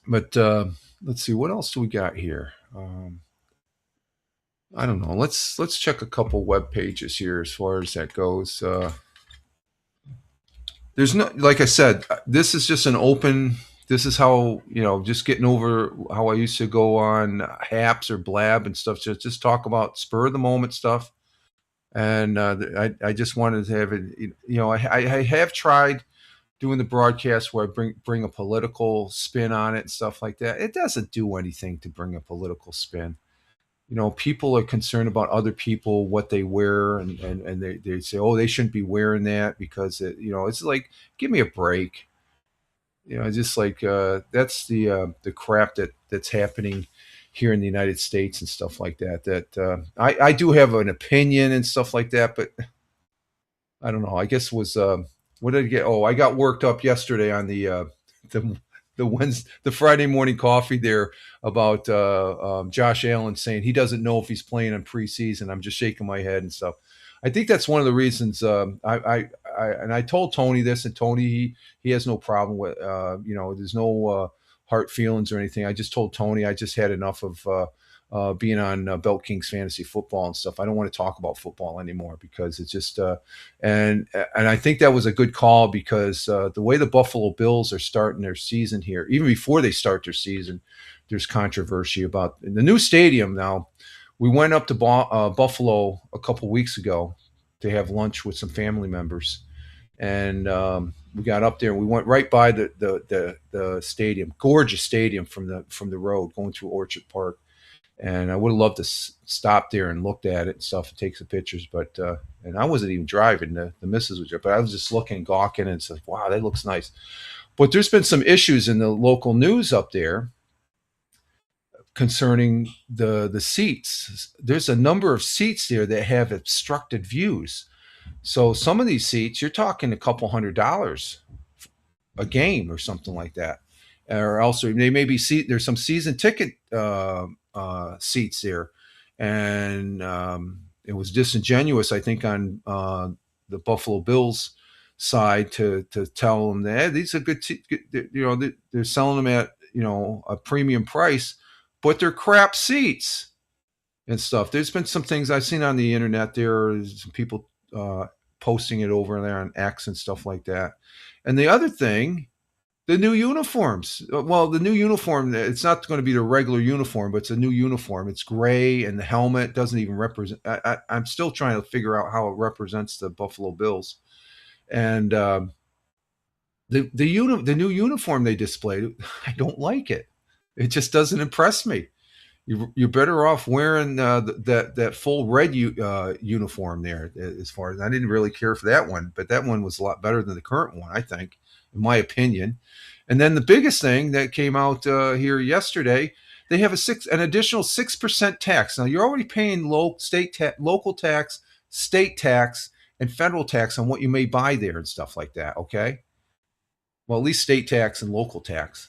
but let's see, what else do we got here? I don't know. Let's check a couple web pages here as far as that goes. There's no, like I said, this is just an open. This is how just getting over how I used to go on Haps or Blab and stuff. Just talk about spur of the moment stuff. And I just wanted to have it. I have tried doing the broadcast where I bring a political spin on it and stuff like that. It doesn't do anything to bring a political spin. People are concerned about other people, what they wear, and they say, oh, they shouldn't be wearing that because it's like, give me a break. Just like that's the crap that's happening here in the United States and stuff like that. That I do have an opinion and stuff like that, but I don't know. I guess it was What did I get? Oh, I got worked up yesterday on the the Friday morning coffee there about Josh Allen saying he doesn't know if he's playing in preseason. I'm just shaking my head and stuff. I think that's one of the reasons. I told Tony this, and Tony he has no problem with there's no hard feelings or anything. I just told Tony I just had enough of being on Belt Kings fantasy football and stuff. I don't want to talk about football anymore because it's just and I think that was a good call because the way the Buffalo Bills are starting their season here, even before they start their season, there's controversy about in the new stadium. Now, we went up to Buffalo a couple weeks ago to have lunch with some family members, and we got up there and we went right by the stadium, gorgeous stadium from the road going through Orchard Park. And I would have loved to stop there and looked at it and stuff and take some pictures, but and I wasn't even driving. The missus was there, but I was just looking, gawking, and said, "Wow, that looks nice." But there's been some issues in the local news up there concerning the seats. There's a number of seats there that have obstructed views. So some of these seats, you're talking a couple $100 a game or something like that, or else they may be there's some season ticket seats there, and it was disingenuous, I think, on the Buffalo Bills side to tell them that, hey, these are good, they're selling them at a premium price, but they're crap seats and stuff. There's been some things I've seen on the internet. There's some people posting it over there on X and stuff like that. And the other thing, the new uniforms. Well, the new uniform, it's not going to be the regular uniform, but it's a new uniform. It's gray, and the helmet doesn't even represent. I'm still trying to figure out how it represents the Buffalo Bills. And the new uniform they displayed, I don't like it. It just doesn't impress me. You're better off wearing that full red uniform there. As far as I didn't really care for that one, but that one was a lot better than the current one, I think, in my opinion. And then the biggest thing that came out here yesterday, they have an additional 6% tax. Now you're already paying local tax, state tax, and federal tax on what you may buy there and stuff like that. Okay, well, at least state tax and local tax.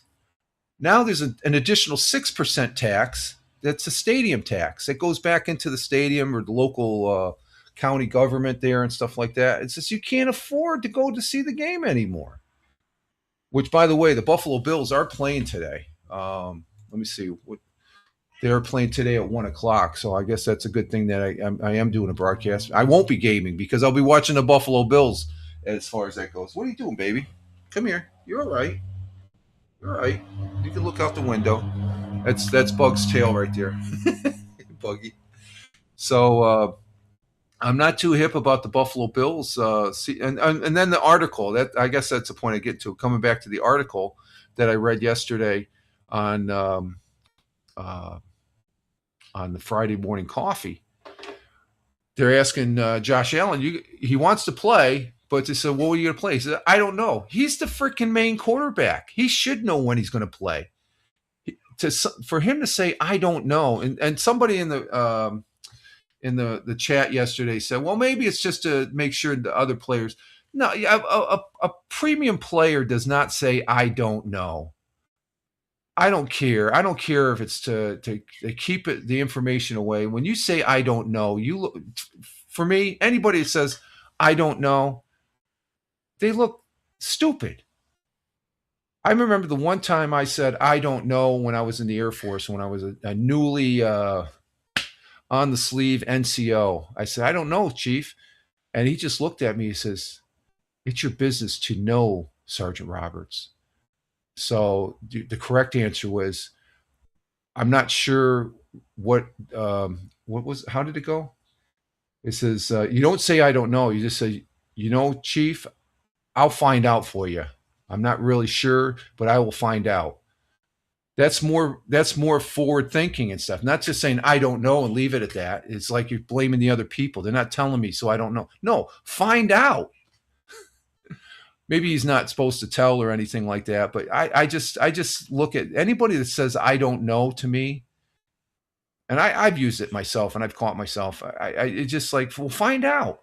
Now there's an additional 6% tax. That's a stadium tax that goes back into the stadium or the local county government there and stuff like that. It's just you can't afford to go to see the game anymore. Which, by the way, the Buffalo Bills are playing today. Let me see what they're playing today at 1:00. So I guess that's a good thing that I am doing a broadcast. I won't be gaming because I'll be watching the Buffalo Bills as far as that goes. What are you doing, baby? Come here. You're all right. You're all right. You can look out the window. That's Bug's tail right there. Buggy. So I'm not too hip about the Buffalo Bills. And then the article, that I guess that's the point I get to. Coming back to the article that I read yesterday on the Friday morning coffee, they're asking Josh Allen, he wants to play, but they said, what are you going to play? He said, I don't know. He's the freaking main quarterback. He should know when he's going to play. For him to say, I don't know, and somebody in the chat yesterday said, well, maybe it's just to make sure the other players. No, a premium player does not say, I don't know. I don't care. I don't care if it's to keep the information away. When you say, I don't know, for me, anybody that says, I don't know, they look stupid. I remember the one time I said, I don't know, when I was in the Air Force, when I was a newly on the sleeve NCO. I said, I don't know, Chief. And he just looked at me. He says, it's your business to know, Sergeant Roberts. So the correct answer was, I'm not sure what was, how did it go? It says, you don't say, I don't know. You just say, Chief, I'll find out for you. I'm not really sure, but I will find out. That's more forward thinking and stuff. Not just saying I don't know and leave it at that. It's like you're blaming the other people. They're not telling me, so I don't know. No, find out. Maybe he's not supposed to tell or anything like that, but I just look at anybody that says I don't know to me, and I've used it myself and I've caught myself. It's just like, well, find out.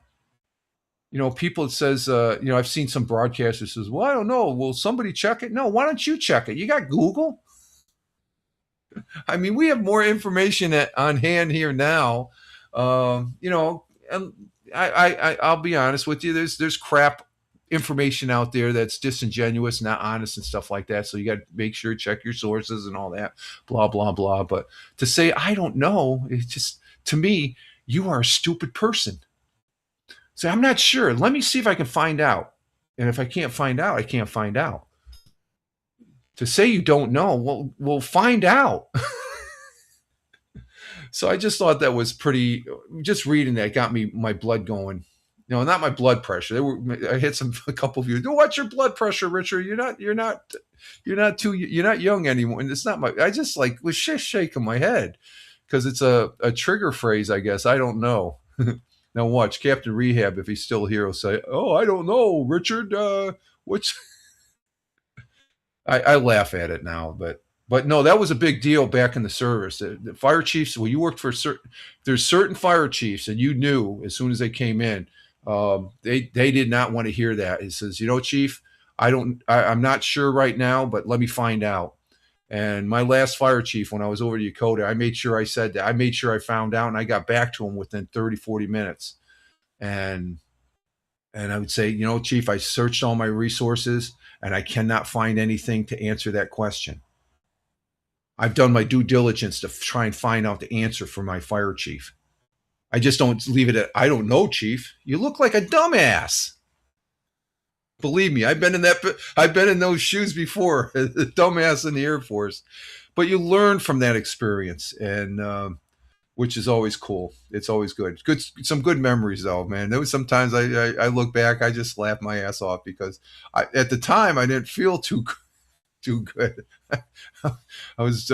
People it says, I've seen some broadcasters says, well, I don't know. Will somebody check it? No, why don't you check it? You got Google. I mean, we have more information on hand here now. And I'll be honest with you. There's crap information out there that's disingenuous, not honest, and stuff like that. So you got to make sure check your sources and all that. Blah blah blah. But to say I don't know, it's just to me, you are a stupid person. So I'm not sure. Let me see if I can find out. And if I can't find out, I can't find out. To say you don't know, well, we'll find out. So I just thought that was pretty. Just reading that got me my blood going. Not my blood pressure. I hit a couple of you. What's your blood pressure, Richard? You're not young anymore. And it's not my. I just was just shaking my head because it's a trigger phrase, I guess. I don't know. Now watch Captain Rehab, if he's still here, will say, "Oh, I don't know, Richard. What's?" I laugh at it now, but no, that was a big deal back in the service. The fire chiefs, well, you worked for there's certain fire chiefs, and you knew as soon as they came in, they did not want to hear that. He says, Chief, I'm not sure right now, but let me find out. And my last fire chief, when I was over to Dakota, I made sure I said that. I made sure I found out, and I got back to him within 30, 40 minutes. And I would say, Chief, I searched all my resources, and I cannot find anything to answer that question. I've done my due diligence to try and find out the answer for my fire chief. I just don't leave it at, I don't know, Chief. You look like a dumbass. Believe me, I've been in those shoes before, a dumbass in the Air Force. But you learn from that experience, and which is always cool. It's always good. Some good memories though, man. There was sometimes I look back, I just laugh my ass off because at the time I didn't feel too good. I was,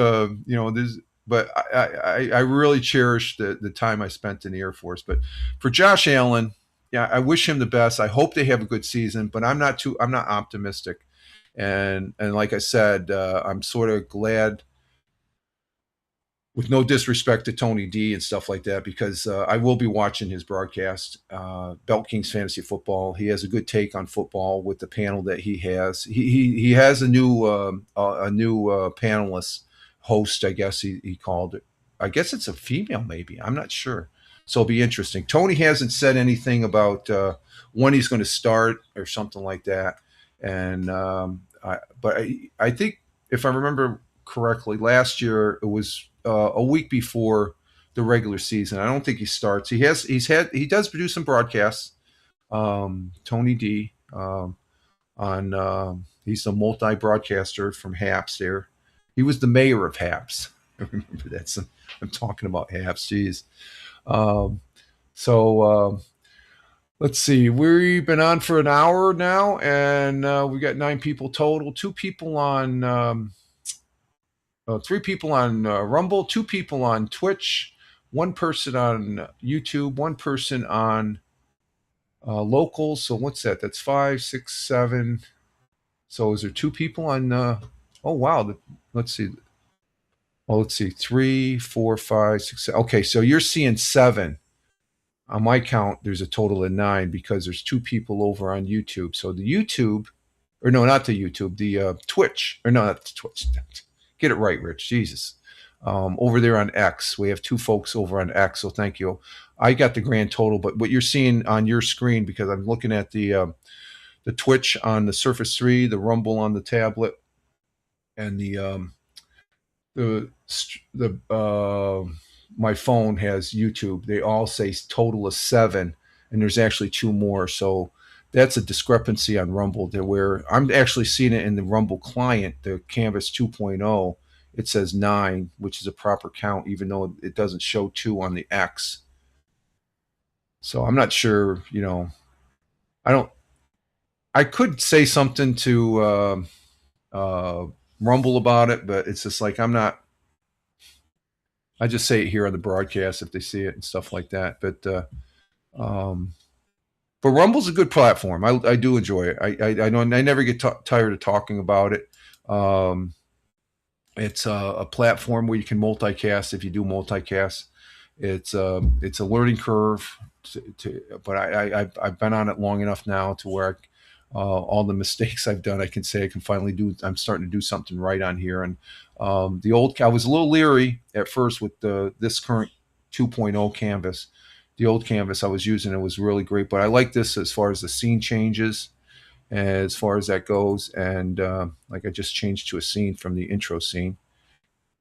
but I really cherish the time I spent in the Air Force. But for Josh Allen, yeah, I wish him the best. I hope they have a good season, but I'm not optimistic. And like I said, I'm sort of glad, with no disrespect to Tony D and stuff like that, because I will be watching his broadcast, Belt Kings Fantasy Football. He has a good take on football with the panel that he has. He has a new panelist host, I guess he called it. I guess it's a female, maybe. I'm not sure. So it'll be interesting. Tony hasn't said anything about when he's going to start or something like that. And but I think if I remember correctly, last year it was a week before the regular season. I don't think he starts. He does produce some broadcasts. Tony D on he's a multi broadcaster from Haps there. He was the mayor of Haps. I remember that. I'm talking about Haps. Jeez. So let's see. We've been on for an hour now, and we got 9 people total. 2 people on 3 people on Rumble, 2 people on Twitch, 1 person on YouTube, 1 person on local. So what's that? That's 5, 6, 7. So is there 2 people on? Oh wow! Let's see. Oh, let's see. 3, 4, 5, 6. 7. Okay, so you're seeing 7. On my count, there's a total of 9 because there's 2 people over on YouTube. So the YouTube, or no, not the YouTube, the Twitch, or no, not the Twitch. Get it right, Rich. Jesus. Over there on X, we have 2 folks over on X, so thank you. I got the grand total, but what you're seeing on your screen, because I'm looking at the Twitch on the Surface 3, the Rumble on the tablet, and my phone has YouTube. They all say total of 7, and there's actually 2 more. So that's a discrepancy on Rumble there, where I'm actually seeing it in the Rumble client, the Canvas 2.0. It says 9, which is a proper count, even though it doesn't show 2 on the X. So I'm not sure, I could say something to Rumble about it, but it's just like I just say it here on the broadcast if they see it and stuff like that. But Rumble's a good platform. I do enjoy it. I know I never get tired of talking about it. It's a platform where you can multicast if you do multicast. It's a learning curve. but I've been on it long enough now to where all the mistakes I've done, I can say I can finally do. I'm starting to do something right on here. And the old, I was a little leery at first with this current 2.0 canvas. The old canvas I was using, it was really great, but I like this as far as the scene changes, as far as that goes. And like I just changed to a scene from the intro scene,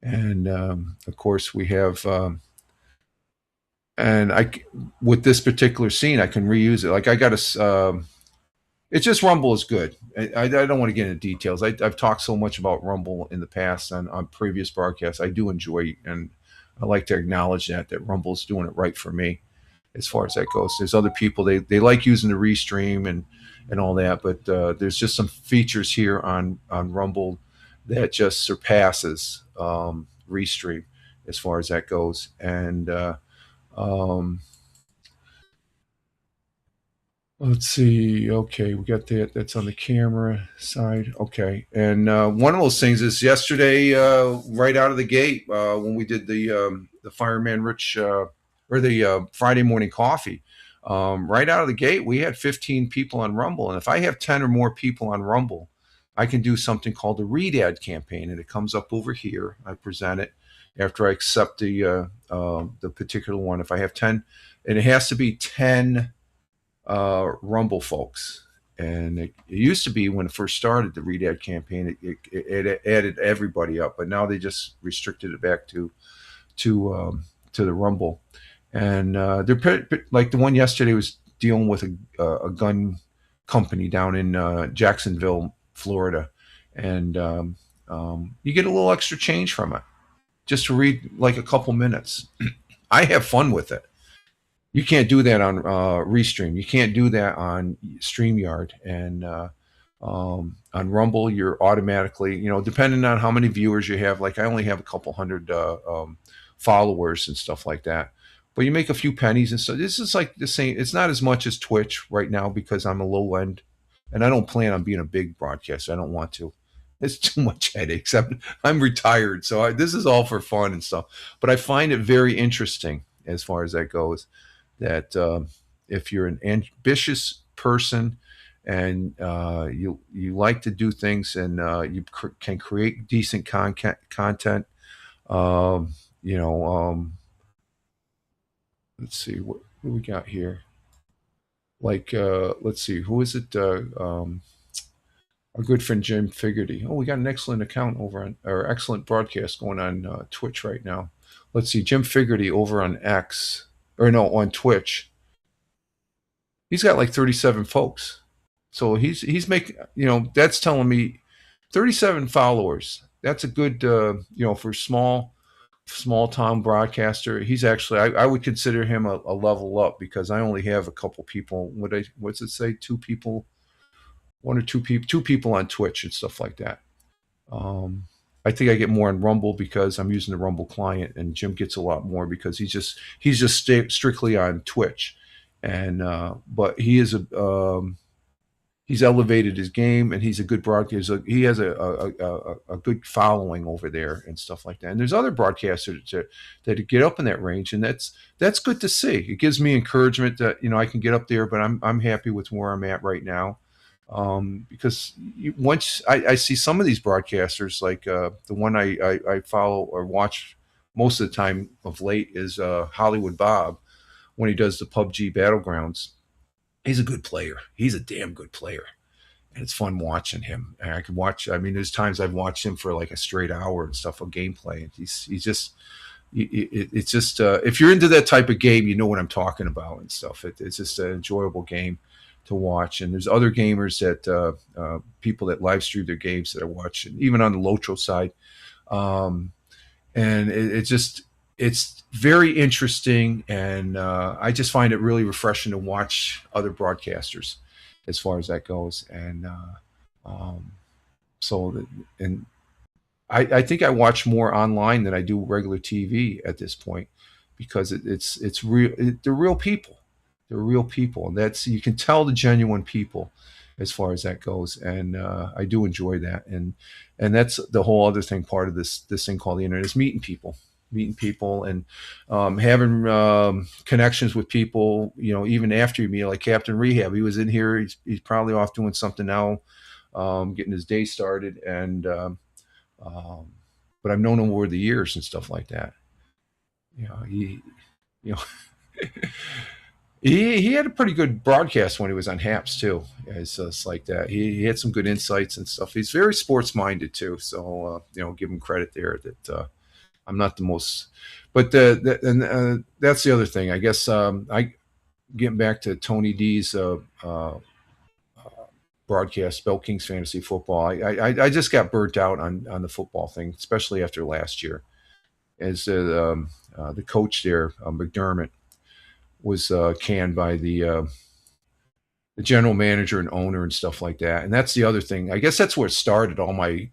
and of course we have. And with this particular scene, I can reuse it. Like I got a, it's just Rumble is good. I don't want to get into details. I've talked so much about Rumble in the past on previous broadcasts. I do enjoy, and I like to acknowledge that Rumble's doing it right for me as far as that goes. There's other people they like using the restream and all that, but there's just some features here on Rumble that just surpasses restream as far as that goes. And um, let's see. Okay, we got that. That's on the camera side. Okay, and one of those things is yesterday, right out of the gate, when we did the Fireman Rich or the Friday morning coffee. Right out of the gate, we had 15 people on Rumble, and if I have 10 or more people on Rumble, I can do something called the Read Ad campaign, and it comes up over here. I present it after I accept the particular one. If I have 10, and it has to be 10 Rumble folks. And it used to be when it first started the Read Ad campaign, it added everybody up, but now they just restricted it back to the Rumble. And they're like the one yesterday was dealing with a gun company down in Jacksonville, Florida, and you get a little extra change from it just to read like a couple minutes. I have fun with it. You can't do that on Restream. You can't do that on StreamYard. And on Rumble, you're automatically, depending on how many viewers you have, like I only have a couple hundred followers and stuff like that. But you make a few pennies and so this is like the same. It's not as much as Twitch right now because I'm a low end and I don't plan on being a big broadcaster. I don't want to. It's too much headaches. I'm retired. So this is all for fun and stuff. But I find it very interesting as far as that goes that if you're an ambitious person and you like to do things and you can create decent content, you know, let's see what we got here. Like, let's see, who is it? Our good friend Jim Figerty. Oh, we got an excellent account over on, or excellent broadcast going on Twitch right now. Let's see, Jim Figerty over on X, or no, on Twitch. He's got like 37 folks. So he's making, that's telling me 37 followers. That's a good, for small town broadcaster. He's actually, I would consider him a level up because I only have a couple people. What's it say? One or two people on Twitch and stuff like that. I think I get more on Rumble because I'm using the Rumble client, and Jim gets a lot more because he's just strictly on Twitch, and but he's elevated his game, and he's a good broadcaster. He has a good following over there and stuff like that. And there's other broadcasters that get up in that range, and that's good to see. It gives me encouragement that I can get up there, but I'm happy with where I'm at right now. Because once I see some of these broadcasters, like the one I follow or watch most of the time of late is Hollywood Bob when he does the PUBG Battlegrounds. He's a good player. He's a damn good player, and it's fun watching him. And I can watch. I mean, there's times I've watched him for like a straight hour and stuff of gameplay. And he's just. It's just if you're into that type of game, you know what I'm talking about and stuff. It's just an enjoyable game to watch. And there's other gamers that people that live stream their games that I watch, and even on the Lotro side. And it's very interesting, and I just find it really refreshing to watch other broadcasters as far as that goes. And and I think I watch more online than I do regular TV at this point because it's real. They're real people. They're real people, and you can tell the genuine people as far as that goes. And I do enjoy that, and that's the whole other thing. Part of this thing called the internet is meeting people. meeting people and having connections with people. Even after you meet, like Captain Rehab, he was in here. He's probably off doing something now, getting his day started. And um, but I've known him over the years and stuff like that. He you know he had a pretty good broadcast when he was on Haps too. It's just like that. He had some good insights and stuff. He's very sports minded too. So give him credit there. That I'm not the most, but that's the other thing. I guess I getting back to Tony D's broadcast, Bell Kings Fantasy Football. I just got burnt out on the football thing, especially after last year. As the coach there, McDermott, was canned by the general manager and owner and stuff like that. And that's the other thing. I guess that's where it started. All my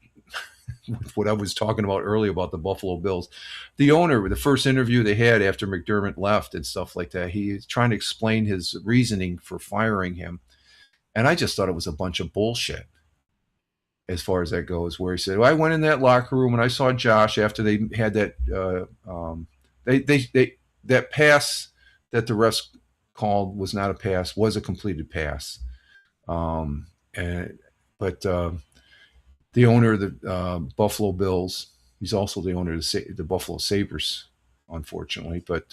what I was talking about earlier about the Buffalo Bills. The owner, the first interview they had after McDermott left and stuff like that, he's trying to explain his reasoning for firing him. And I just thought it was a bunch of bullshit as far as that goes, where he said, well, I went in that locker room and I saw Josh after they had that that pass that the refs called was not a pass, was a completed pass. But the owner of the Buffalo Bills, he's also the owner of the Buffalo Sabres, unfortunately. But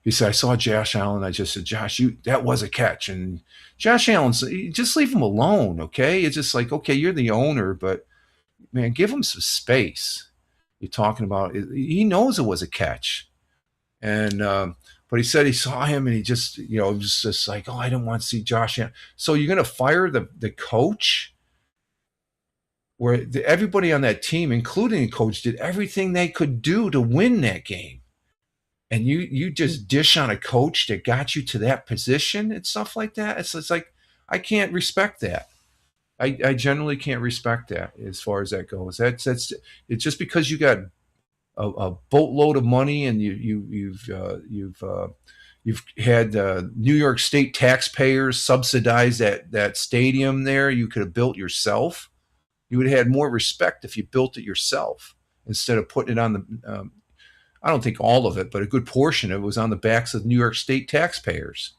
he said, I saw Josh Allen. I just said, Josh, that was a catch. And Josh Allen, just leave him alone, okay? It's just like, okay, you're the owner, but, man, give him some space. You're talking about it. He knows it was a catch. And but he said he saw him and he just, it was just like, oh, I didn't want to see Josh Allen. So you're going to fire the coach? Where everybody on that team, including the coach, did everything they could do to win that game. And you just dish on a coach that got you to that position and stuff like that. It's like, I can't respect that. I generally can't respect that as far as that goes. That's it's just because you got a boatload of money and you've had New York State taxpayers subsidize that stadium there. You could have built yourself. You would have had more respect if you built it yourself instead of putting it on the I don't think all of it, but a good portion of it was on the backs of New York State taxpayers.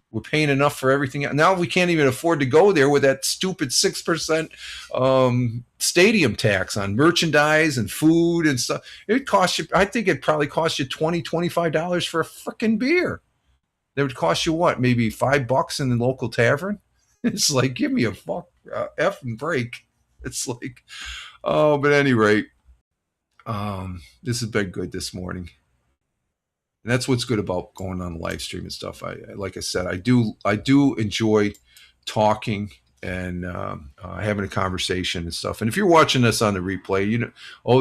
We're paying enough for everything. Now we can't even afford to go there with that stupid 6% stadium tax on merchandise and food and stuff. It costs you, I think it probably cost you $20, $25 for a freaking beer. That would cost you what? Maybe $5 in the local tavern? It's like, give me a effing break. It's like, oh, but at any rate, this has been good this morning. And that's what's good about going on the live stream and stuff. Like I said, I do enjoy talking and having a conversation and stuff. And if you're watching this on the replay,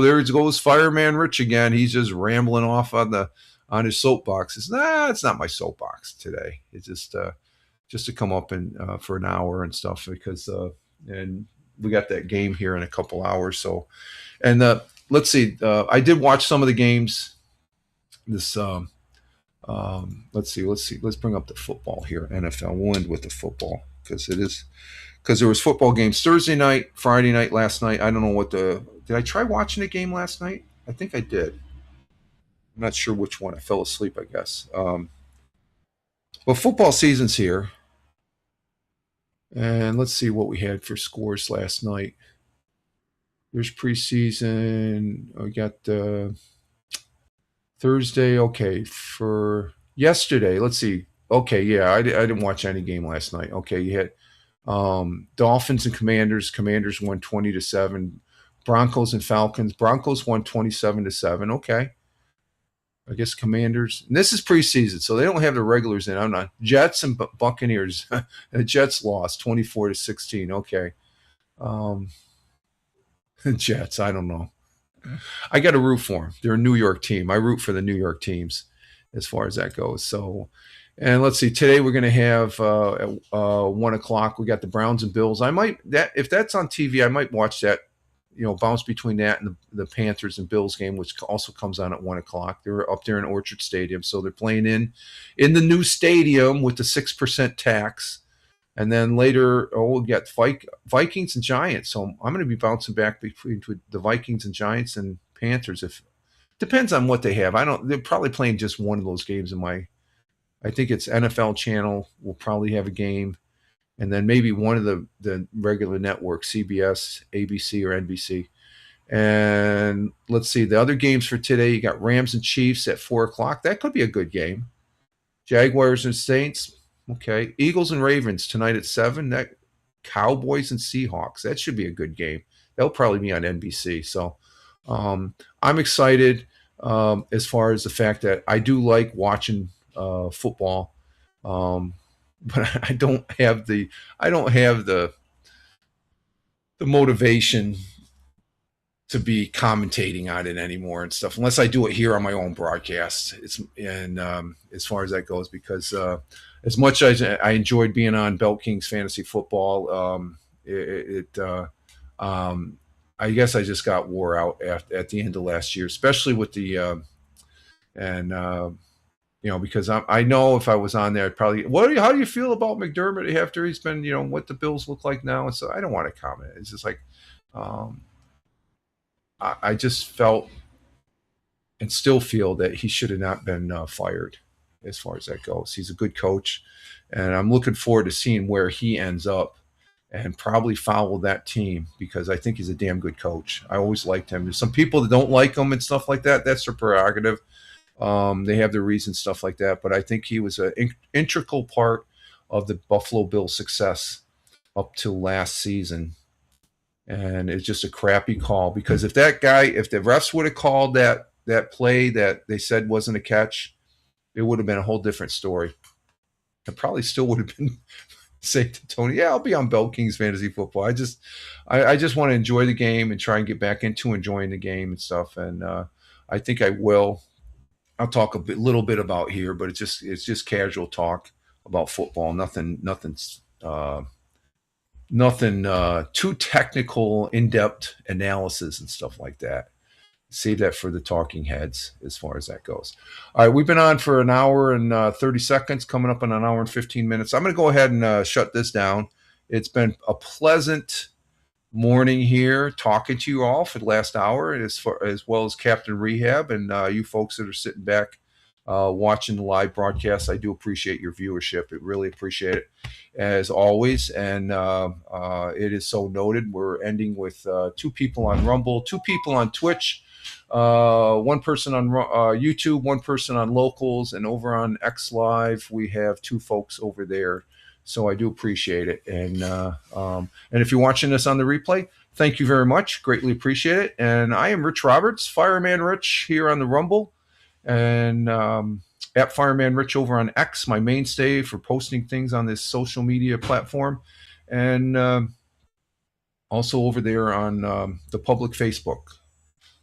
there goes Fireman Rich again. He's just rambling off on his soapbox. It's not my soapbox today. It's just to come up and for an hour and stuff because and we got that game here in a couple hours. So, and let's see. I did watch some of the games. This let's see. Let's bring up the football here. NFL. We'll end with the football because there was football games Thursday night, Friday night, last night. I don't know did I try watching the game last night? I think I did. I'm not sure which one. I fell asleep, I guess. But football season's here. And let's see what we had for scores last night. There's preseason. I got Thursday. Okay, for yesterday. Let's see. Okay, yeah, I didn't watch any game last night. Okay, you had Dolphins and Commanders. Commanders won 20-7. Broncos and Falcons. Broncos won 27-7. Okay. I guess Commanders. And this is preseason, so they don't have the regulars in. I'm not. Jets and Buccaneers. The Jets lost 24-16. Okay. Jets. I don't know. I got to root for them. They're a New York team. I root for the New York teams as far as that goes. So, and let's see. Today we're going to have at 1:00. We got the Browns and Bills. If that's on TV, I might watch that. Bounce between that and the Panthers and Bills game, which also comes on at 1:00. They're up there in Orchard Stadium, so they're playing in the new stadium with the 6% tax. And then later, we'll get Vikings and Giants. So I'm going to be bouncing back between the Vikings and Giants and Panthers Depends on what they have. I don't. They're probably playing just one of those games in my. I think it's NFL Channel will probably have a game, and then maybe one of the regular networks, CBS, ABC, or NBC. And let's see the other games for today. You got Rams and Chiefs at 4 o'clock. That could be a good game. Jaguars and Saints. Okay. Eagles and Ravens tonight at 7. That Cowboys and Seahawks. That should be a good game. That'll probably be on NBC. So I'm excited as far as the fact that I do like watching football, but I don't have the motivation to be commentating on it anymore and stuff, unless I do it here on my own broadcast. It's and as far as that goes, because as much as I enjoyed being on Belt Kings Fantasy Football, I guess I just got wore out at the end of last year, especially with the and because I know if I was on there, I'd probably how do you feel about McDermott after he's been what the Bills look like now, and so I don't want to comment. It's just like. I just felt and still feel that he should have not been fired as far as that goes. He's a good coach, and I'm looking forward to seeing where he ends up and probably follow that team because I think he's a damn good coach. I always liked him. There's some people that don't like him and stuff like that. That's their prerogative. They have their reasons, stuff like that. But I think he was an integral part of the Buffalo Bills' success up to last season. And it's just a crappy call because if the refs would have called that play that they said wasn't a catch, it would have been a whole different story. It probably still would have been say to Tony, yeah, I'll be on Belt Kings Fantasy Football. I just want to enjoy the game and try and get back into enjoying the game and stuff. And I think I will. I'll talk little bit about here, but it's just casual talk about football. Nothing's too technical, in-depth analysis and stuff like that. Save that for the talking heads as far as that goes. All right, we've been on for an hour and 30 seconds, coming up on an hour and 15 minutes. I'm going to go ahead and shut this down. It's been a pleasant morning here talking to you all for the last hour, as well as Captain Rehab and you folks that are sitting back watching the live broadcast. I do appreciate your viewership. I really appreciate it as always. And it is so noted. We're ending with 2 people on Rumble, 2 people on Twitch, 1 person on YouTube, 1 person on Locals, and over on X Live, we have 2 folks over there. So I do appreciate it. And if you're watching this on the replay, thank you very much. Greatly appreciate it. And I am Rich Roberts, Fireman Rich here on the Rumble. And at Fireman Rich over on X, my mainstay for posting things on this social media platform. And also over there on the public Facebook,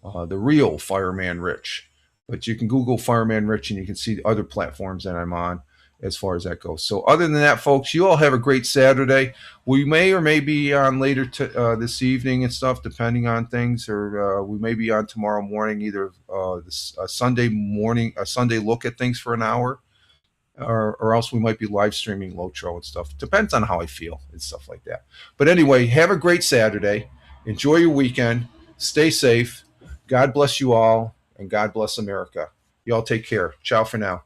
the real Fireman Rich. But you can Google Fireman Rich and you can see the other platforms that I'm on as far as that goes. So other than that, folks, you all have a great Saturday. We may or may be on later this evening and stuff, depending on things, or we may be on tomorrow morning, either a Sunday morning, a Sunday look at things for an hour, or else we might be live streaming Lotro and stuff. Depends on how I feel and stuff like that. But anyway, have a great Saturday. Enjoy your weekend. Stay safe. God bless you all, and God bless America. You all take care. Ciao for now.